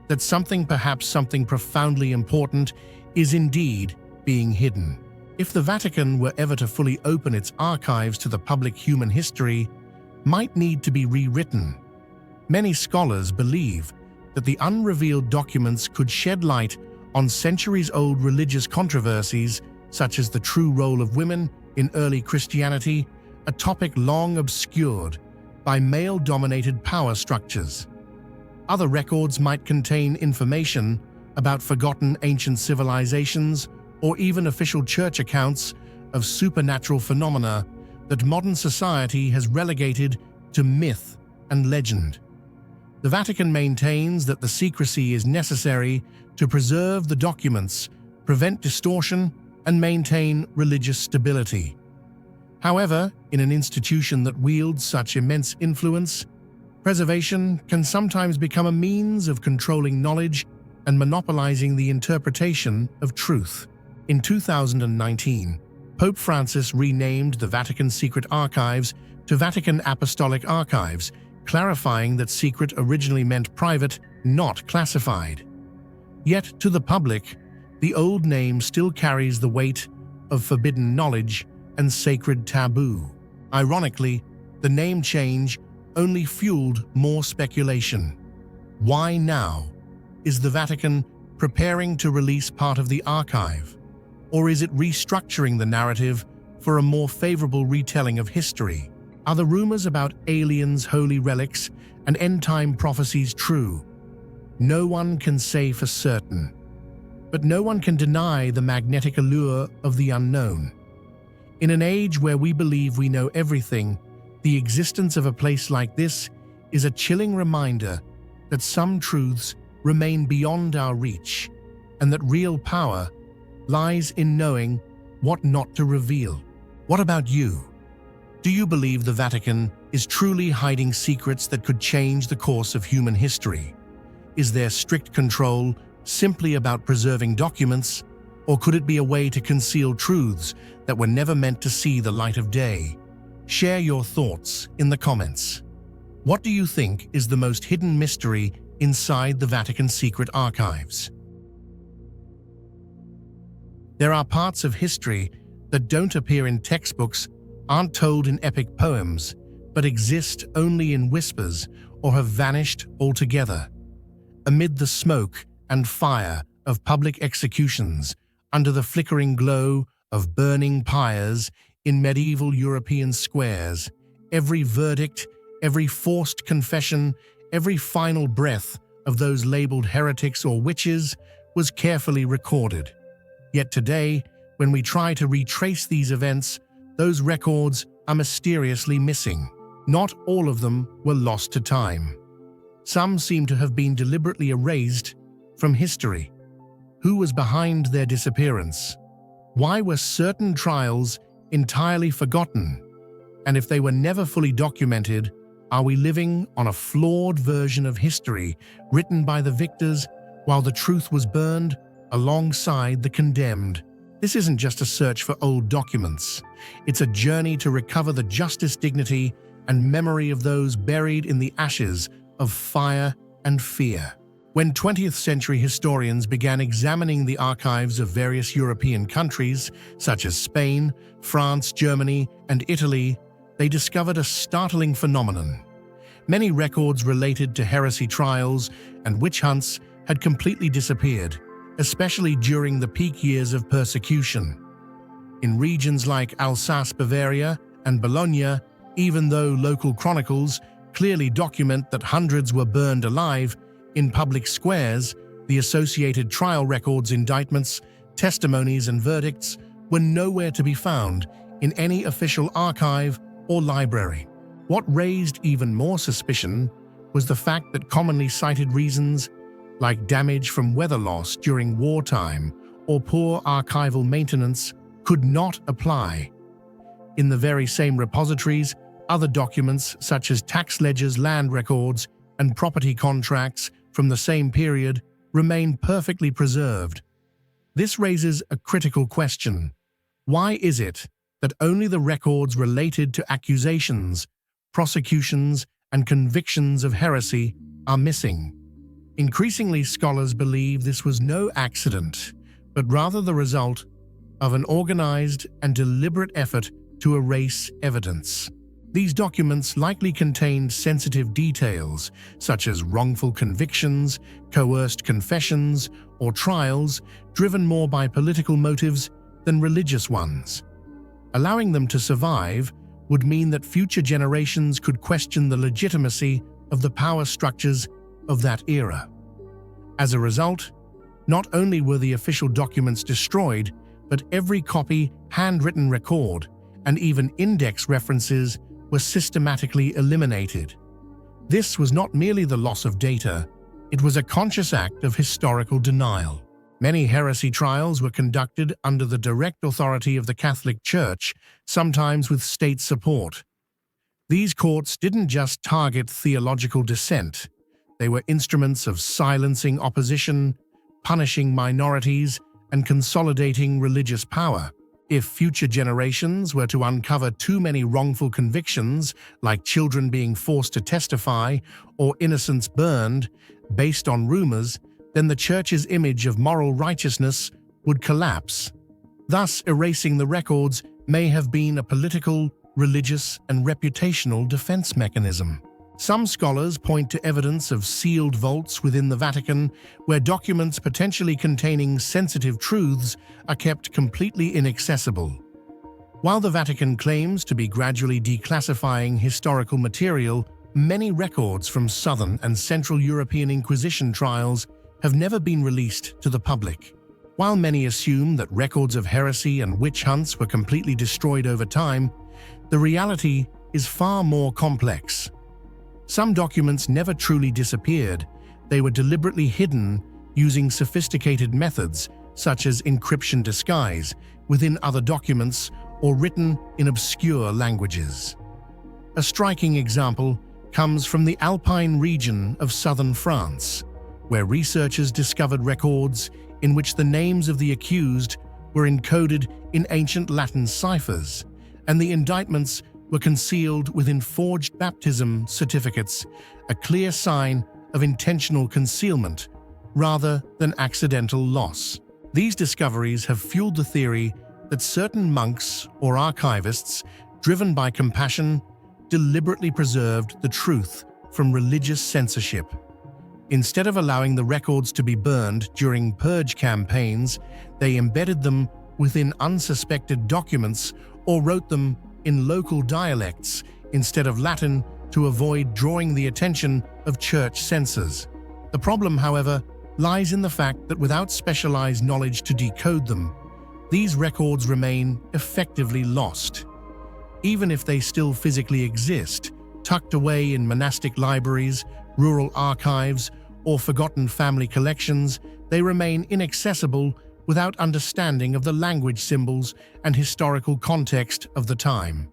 that perhaps something profoundly important, is indeed being hidden. If the Vatican were ever to fully open its archives to the public, human history might need to be rewritten. Many scholars believe that the unrevealed documents could shed light on centuries-old religious controversies, such as the true role of women in early Christianity, a topic long obscured by male-dominated power structures. Other records might contain information about forgotten ancient civilizations or even official church accounts of supernatural phenomena that modern society has relegated to myth and legend. The Vatican maintains that the secrecy is necessary to preserve the documents, prevent distortion, and maintain religious stability. However, in an institution that wields such immense influence, preservation can sometimes become a means of controlling knowledge and monopolizing the interpretation of truth. In 2019, Pope Francis renamed the Vatican Secret Archives to Vatican Apostolic Archives, clarifying that secret originally meant private, not classified. Yet, to the public, the old name still carries the weight of forbidden knowledge and sacred taboo. Ironically, the name change only fueled more speculation. Why now? Is the Vatican preparing to release part of the archive? Or is it restructuring the narrative for a more favorable retelling of history? Are the rumors about aliens, holy relics, and end-time prophecies true? No one can say for certain. But no one can deny the magnetic allure of the unknown. In an age where we believe we know everything, the existence of a place like this is a chilling reminder that some truths remain beyond our reach, and that real power lies in knowing what not to reveal. What about you? Do you believe the Vatican is truly hiding secrets that could change the course of human history? Is their strict control simply about preserving documents, or could it be a way to conceal truths that were never meant to see the light of day? Share your thoughts in the comments. What do you think is the most hidden mystery inside the Vatican secret archives? There are parts of history that don't appear in textbooks, aren't told in epic poems, but exist only in whispers or have vanished altogether. Amid the smoke and fire of public executions, under the flickering glow of burning pyres in medieval European squares, every verdict, every forced confession, every final breath of those labeled heretics or witches was carefully recorded. Yet today, when we try to retrace these events, those records are mysteriously missing. Not all of them were lost to time. Some seem to have been deliberately erased from history. Who was behind their disappearance? Why were certain trials entirely forgotten? And if they were never fully documented, are we living on a flawed version of history written by the victors while the truth was burned alongside the condemned? This isn't just a search for old documents. It's a journey to recover the justice, dignity, and memory of those buried in the ashes of fire and fear. When 20th century historians began examining the archives of various European countries, such as Spain, France, Germany, and Italy, they discovered a startling phenomenon. Many records related to heresy trials and witch hunts had completely disappeared, especially during the peak years of persecution. In regions like Alsace, Bavaria, and Bologna, even though local chronicles clearly document that hundreds were burned alive in public squares, the associated trial records, indictments, testimonies, and verdicts were nowhere to be found in any official archive or library. What raised even more suspicion was the fact that commonly cited reasons like damage from weather loss during wartime or poor archival maintenance could not apply. In the very same repositories, other documents such as tax ledgers, land records, and property contracts from the same period remain perfectly preserved. This raises a critical question. Why is it that only the records related to accusations, prosecutions, and convictions of heresy are missing? Increasingly, scholars believe this was no accident, but rather the result of an organized and deliberate effort to erase evidence. These documents likely contained sensitive details, such as wrongful convictions, coerced confessions, or trials driven more by political motives than religious ones. Allowing them to survive would mean that future generations could question the legitimacy of the power structures of that era. As a result, not only were the official documents destroyed, but every copy, handwritten record, and even index references were systematically eliminated. This was not merely the loss of data, it was a conscious act of historical denial. Many heresy trials were conducted under the direct authority of the Catholic Church, sometimes with state support. These courts didn't just target theological dissent, they were instruments of silencing opposition, punishing minorities, and consolidating religious power. If future generations were to uncover too many wrongful convictions, like children being forced to testify or innocents burned based on rumors, then the Church's image of moral righteousness would collapse. Thus, erasing the records may have been a political, religious, and reputational defense mechanism. Some scholars point to evidence of sealed vaults within the Vatican, where documents potentially containing sensitive truths are kept completely inaccessible. While the Vatican claims to be gradually declassifying historical material, many records from Southern and Central European Inquisition trials have never been released to the public. While many assume that records of heresy and witch hunts were completely destroyed over time, the reality is far more complex. Some documents never truly disappeared. They were deliberately hidden using sophisticated methods, such as encryption disguise, within other documents or written in obscure languages. A striking example comes from the Alpine region of southern France, where researchers discovered records in which the names of the accused were encoded in ancient Latin ciphers, and the indictments were concealed within forged baptism certificates, a clear sign of intentional concealment rather than accidental loss. These discoveries have fueled the theory that certain monks or archivists, driven by compassion, deliberately preserved the truth from religious censorship. Instead of allowing the records to be burned during purge campaigns, they embedded them within unsuspected documents or wrote them in local dialects instead of Latin to avoid drawing the attention of church censors. The problem, however, lies in the fact that without specialized knowledge to decode them, these records remain effectively lost. Even if they still physically exist, tucked away in monastic libraries, rural archives, or forgotten family collections, they remain inaccessible without understanding of the language symbols and historical context of the time.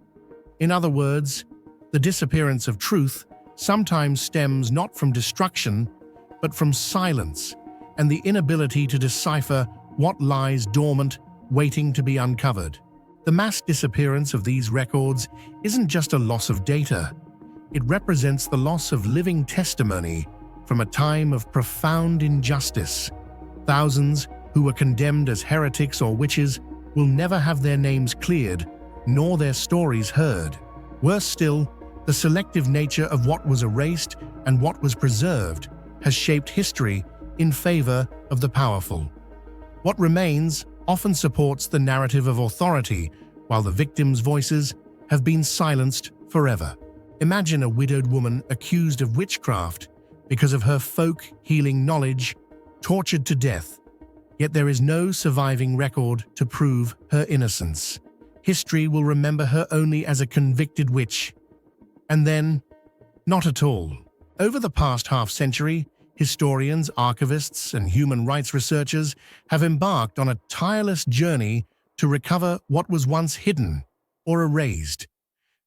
In other words, the disappearance of truth sometimes stems not from destruction, but from silence and the inability to decipher what lies dormant, waiting to be uncovered. The mass disappearance of these records isn't just a loss of data, it represents the loss of living testimony from a time of profound injustice. Thousands who were condemned as heretics or witches will never have their names cleared, nor their stories heard. Worse still, the selective nature of what was erased and what was preserved has shaped history in favor of the powerful. What remains often supports the narrative of authority, while the victims' voices have been silenced forever. Imagine a widowed woman accused of witchcraft because of her folk healing knowledge, tortured to death. Yet there is no surviving record to prove her innocence. History will remember her only as a convicted witch. And then, not at all. Over the past half-century, historians, archivists, and human rights researchers have embarked on a tireless journey to recover what was once hidden or erased.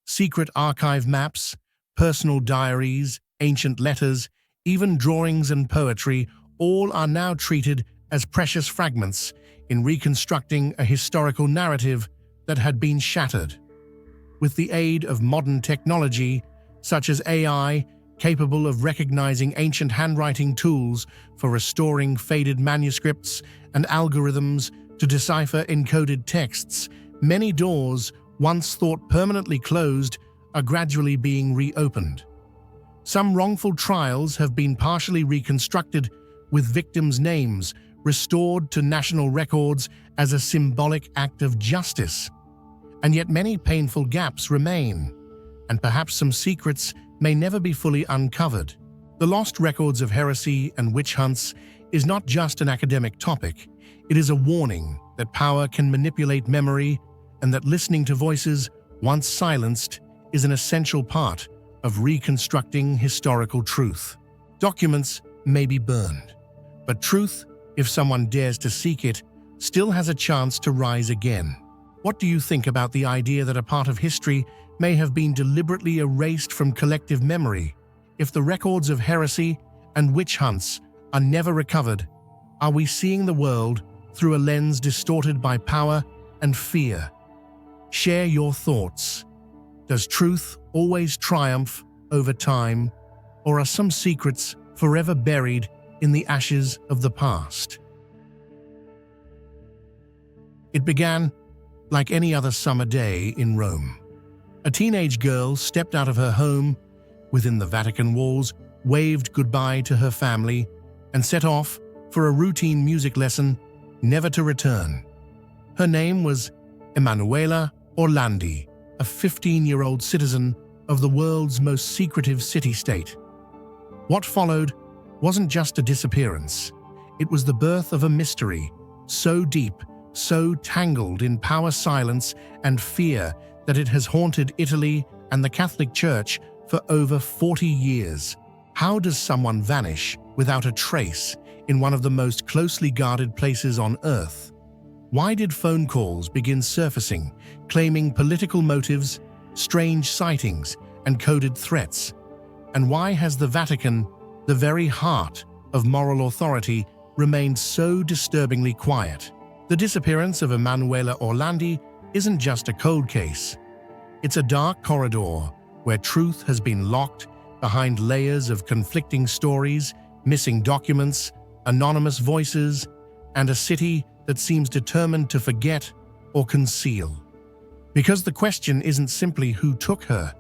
Secret archive maps, personal diaries, ancient letters, even drawings and poetry, all are now treated as precious fragments in reconstructing a historical narrative that had been shattered. With the aid of modern technology, such as AI capable of recognizing ancient handwriting tools for restoring faded manuscripts and algorithms to decipher encoded texts. Many doors, once thought permanently closed, are gradually being reopened. Some wrongful trials have been partially reconstructed, with victims' names restored to national records as a symbolic act of justice. And yet many painful gaps remain, and perhaps some secrets may never be fully uncovered. The lost records of heresy and witch hunts is not just an academic topic. It is a warning that power can manipulate memory, and that listening to voices once silenced is an essential part of reconstructing historical truth. Documents may be burned, but truth, if someone dares to seek it, still has a chance to rise again. What do you think about the idea that a part of history may have been deliberately erased from collective memory? If the records of heresy and witch hunts are never recovered, are we seeing the world through a lens distorted by power and fear? Share your thoughts. Does truth always triumph over time, or are some secrets forever buried in the ashes of the past? It began like any other summer day in Rome. A teenage girl stepped out of her home within the Vatican walls, waved goodbye to her family, and set off for a routine music lesson, never to return. Her name was Emanuela Orlandi, a 15-year-old citizen of the world's most secretive city-state. What followed wasn't just a disappearance. It was the birth of a mystery, so deep, so tangled in power, silence, and fear that it has haunted Italy and the Catholic Church for over 40 years. How does someone vanish without a trace in one of the most closely guarded places on Earth? Why did phone calls begin surfacing, claiming political motives, strange sightings, and coded threats? And why has the Vatican, the very heart of moral authority, remained so disturbingly quiet? The disappearance of Emanuela Orlandi isn't just a cold case. It's a dark corridor where truth has been locked behind layers of conflicting stories, missing documents, anonymous voices, and a city that seems determined to forget or conceal. Because the question isn't simply who took her.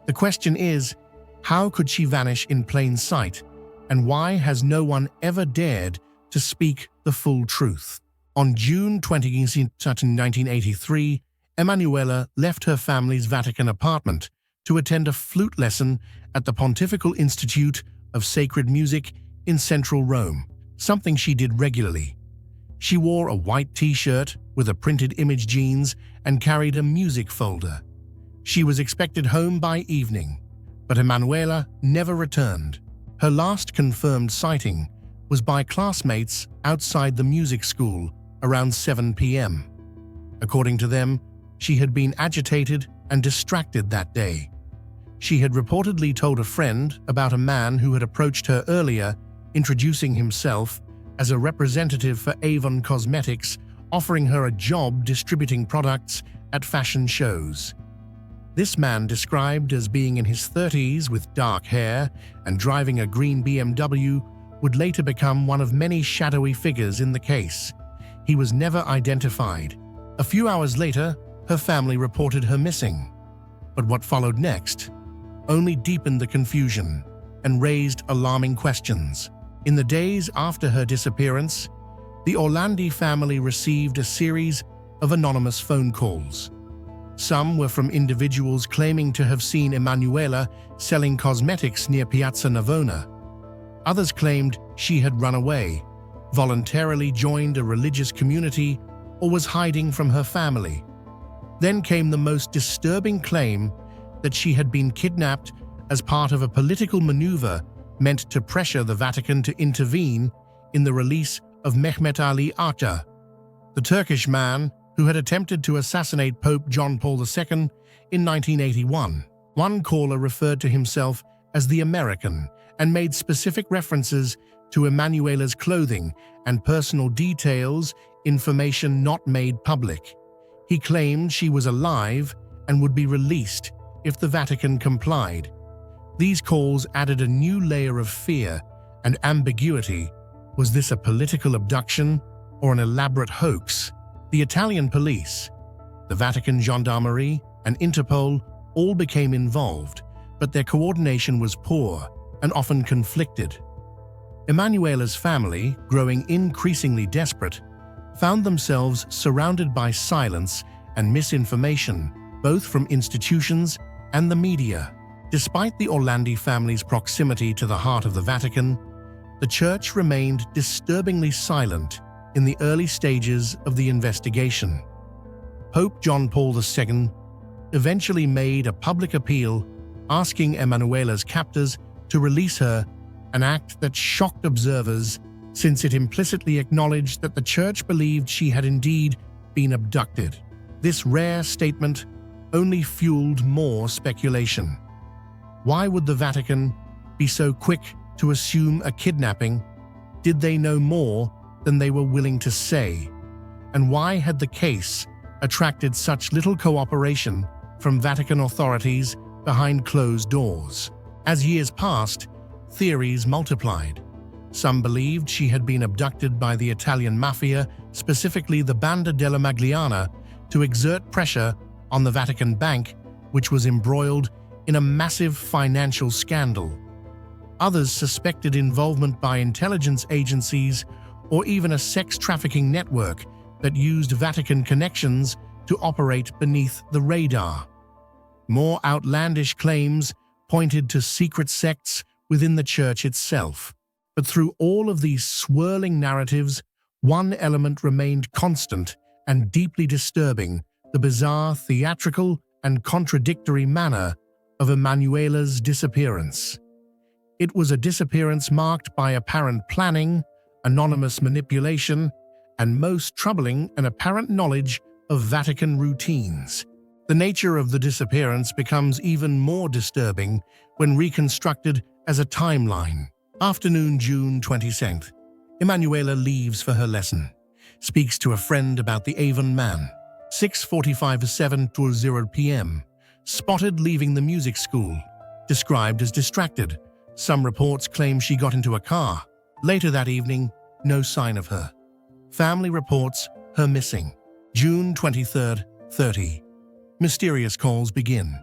The question is, how could she vanish in plain sight, and why has no one ever dared to speak the full truth? On June 20, 1983, Emanuela left her family's Vatican apartment to attend a flute lesson at the Pontifical Institute of Sacred Music in central Rome, something she did regularly. She wore a white t-shirt with a printed image jeans and carried a music folder. She was expected home by evening, but Emanuela never returned. Her last confirmed sighting was by classmates outside the music school around 7 p.m. According to them, she had been agitated and distracted that day. She had reportedly told a friend about a man who had approached her earlier, introducing himself as a representative for Avon Cosmetics, offering her a job distributing products at fashion shows. This man, described as being in his 30s with dark hair and driving a green BMW, would later become one of many shadowy figures in the case. He was never identified. A few hours later, her family reported her missing. But what followed next only deepened the confusion and raised alarming questions. In the days after her disappearance, the Orlandi family received a series of anonymous phone calls. Some were from individuals claiming to have seen Emanuela selling cosmetics near Piazza Navona. Others claimed she had run away, voluntarily joined a religious community, or was hiding from her family. Then came the most disturbing claim that she had been kidnapped as part of a political maneuver meant to pressure the Vatican to intervene in the release of Mehmet Ali Akça, the Turkish man who had attempted to assassinate Pope John Paul II in 1981. One caller referred to himself as the American and made specific references to Emanuela's clothing and personal details, information not made public. He claimed she was alive and would be released if the Vatican complied. These calls added a new layer of fear and ambiguity. Was this a political abduction or an elaborate hoax? The Italian police, the Vatican Gendarmerie, and Interpol all became involved, but their coordination was poor and often conflicted. Emanuela's family, growing increasingly desperate, found themselves surrounded by silence and misinformation, both from institutions and the media. Despite the Orlandi family's proximity to the heart of the Vatican, the Church remained disturbingly silent in the early stages of the investigation. Pope John Paul II eventually made a public appeal asking Emanuela's captors to release her, an act that shocked observers since it implicitly acknowledged that the Church believed she had indeed been abducted. This rare statement only fueled more speculation. Why would the Vatican be so quick to assume a kidnapping? Did they know more than they were willing to say? And why had the case attracted such little cooperation from Vatican authorities behind closed doors? As years passed, theories multiplied. Some believed she had been abducted by the Italian mafia, specifically the Banda della Magliana, to exert pressure on the Vatican Bank, which was embroiled in a massive financial scandal. Others suspected involvement by intelligence agencies or even a sex trafficking network that used Vatican connections to operate beneath the radar. More outlandish claims pointed to secret sects within the Church itself. But through all of these swirling narratives, one element remained constant and deeply disturbing: the bizarre, theatrical, and contradictory manner of Emanuela's disappearance. It was a disappearance marked by apparent planning, anonymous manipulation, and most troubling, an apparent knowledge of Vatican routines. The nature of the disappearance becomes even more disturbing when reconstructed as a timeline. Afternoon, June 22nd. Emanuela leaves for her lesson. Speaks to a friend about the Avon man. 6:45 to 7:20 p.m. Spotted leaving the music school. Described as distracted. Some reports claim she got into a car. Later that evening, no sign of her. Family reports her missing. June 23rd, 30. Mysterious calls begin.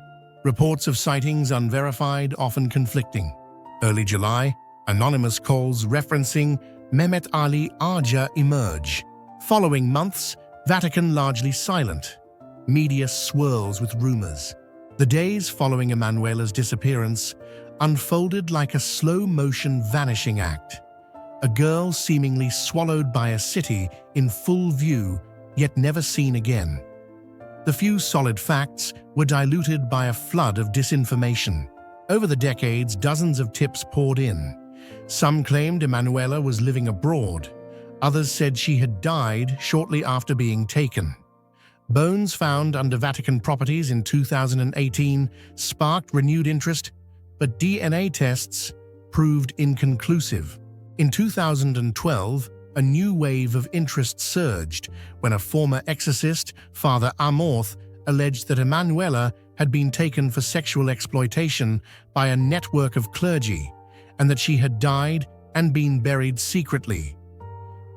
Reports of sightings unverified, often conflicting. Early July, anonymous calls referencing Mehmet Ali Arja emerge. Following months, Vatican largely silent. Media swirls with rumors. The days following Emanuela's disappearance unfolded like a slow-motion vanishing act. A girl seemingly swallowed by a city in full view, yet never seen again. The few solid facts were diluted by a flood of disinformation. Over the decades, dozens of tips poured in. Some claimed Emanuela was living abroad. Others said she had died shortly after being taken. Bones found under Vatican properties in 2018 sparked renewed interest, but DNA tests proved inconclusive. In 2012, a new wave of interest surged when a former exorcist, Father Amorth, alleged that Emanuela had been taken for sexual exploitation by a network of clergy, and that she had died and been buried secretly.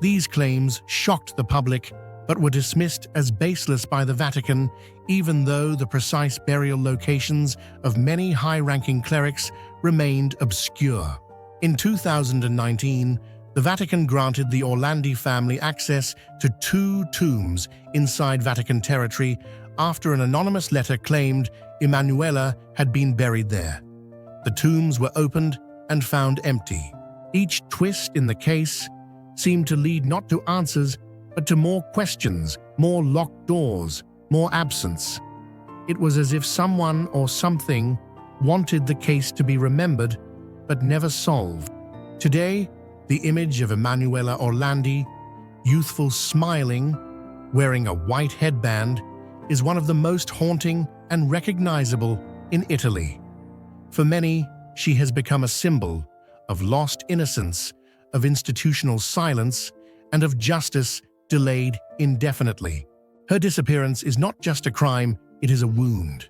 These claims shocked the public, but were dismissed as baseless by the Vatican, even though the precise burial locations of many high-ranking clerics remained obscure. In 2019, the Vatican granted the Orlandi family access to 2 tombs inside Vatican territory after an anonymous letter claimed Emanuela had been buried there. The tombs were opened and found empty. Each twist in the case seemed to lead not to answers, but to more questions, more locked doors, more absence. It was as if someone or something wanted the case to be remembered, but never solved. Today, the image of Emanuela Orlandi, youthful, smiling, wearing a white headband, is one of the most haunting and recognizable in Italy. For many, she has become a symbol of lost innocence, of institutional silence, and of justice delayed indefinitely. Her disappearance is not just a crime, it is a wound.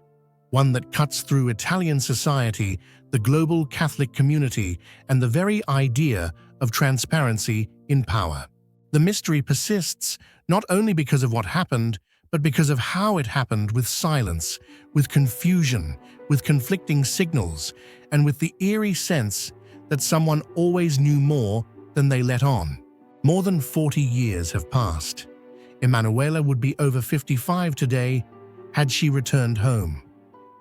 one that cuts through Italian society, the global Catholic community, and the very idea of transparency in power. The mystery persists not only because of what happened, but because of how it happened, with silence, with confusion, with conflicting signals, and with the eerie sense that someone always knew more than they let on. More than 40 years have passed. Emanuela would be over 55 today had she returned home.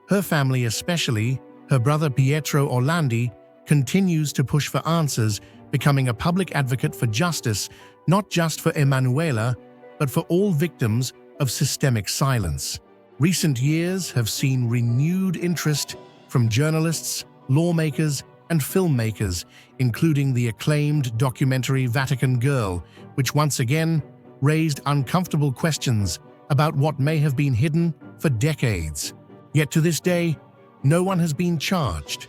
Her family, especially her brother Pietro Orlandi, continues to push for answers, becoming a public advocate for justice, not just for Emanuela, but for all victims of systemic silence. Recent years have seen renewed interest from journalists, lawmakers, and filmmakers, including the acclaimed documentary Vatican Girl, which once again raised uncomfortable questions about what may have been hidden for decades. Yet to this day, no one has been charged.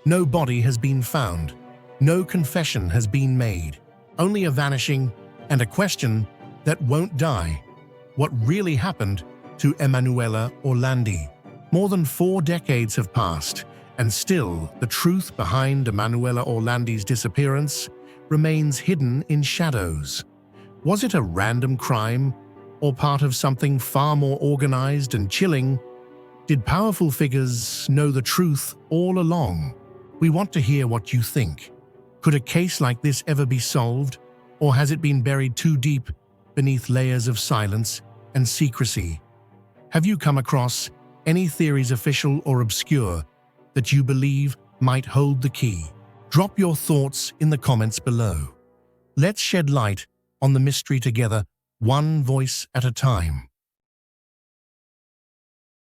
No body has been found. No confession has been made. Only a vanishing and a question that won't die. What really happened to Emanuela Orlandi? More than 4 decades have passed, and still the truth behind Emanuela Orlandi's disappearance remains hidden in shadows. Was it a random crime, or part of something far more organized and chilling? Did powerful figures know the truth all along? We want to hear what you think. Could a case like this ever be solved, or has it been buried too deep beneath layers of silence and secrecy? Have you come across any theories, official or obscure, that you believe might hold the key? Drop your thoughts in the comments below. Let's shed light on the mystery together, one voice at a time.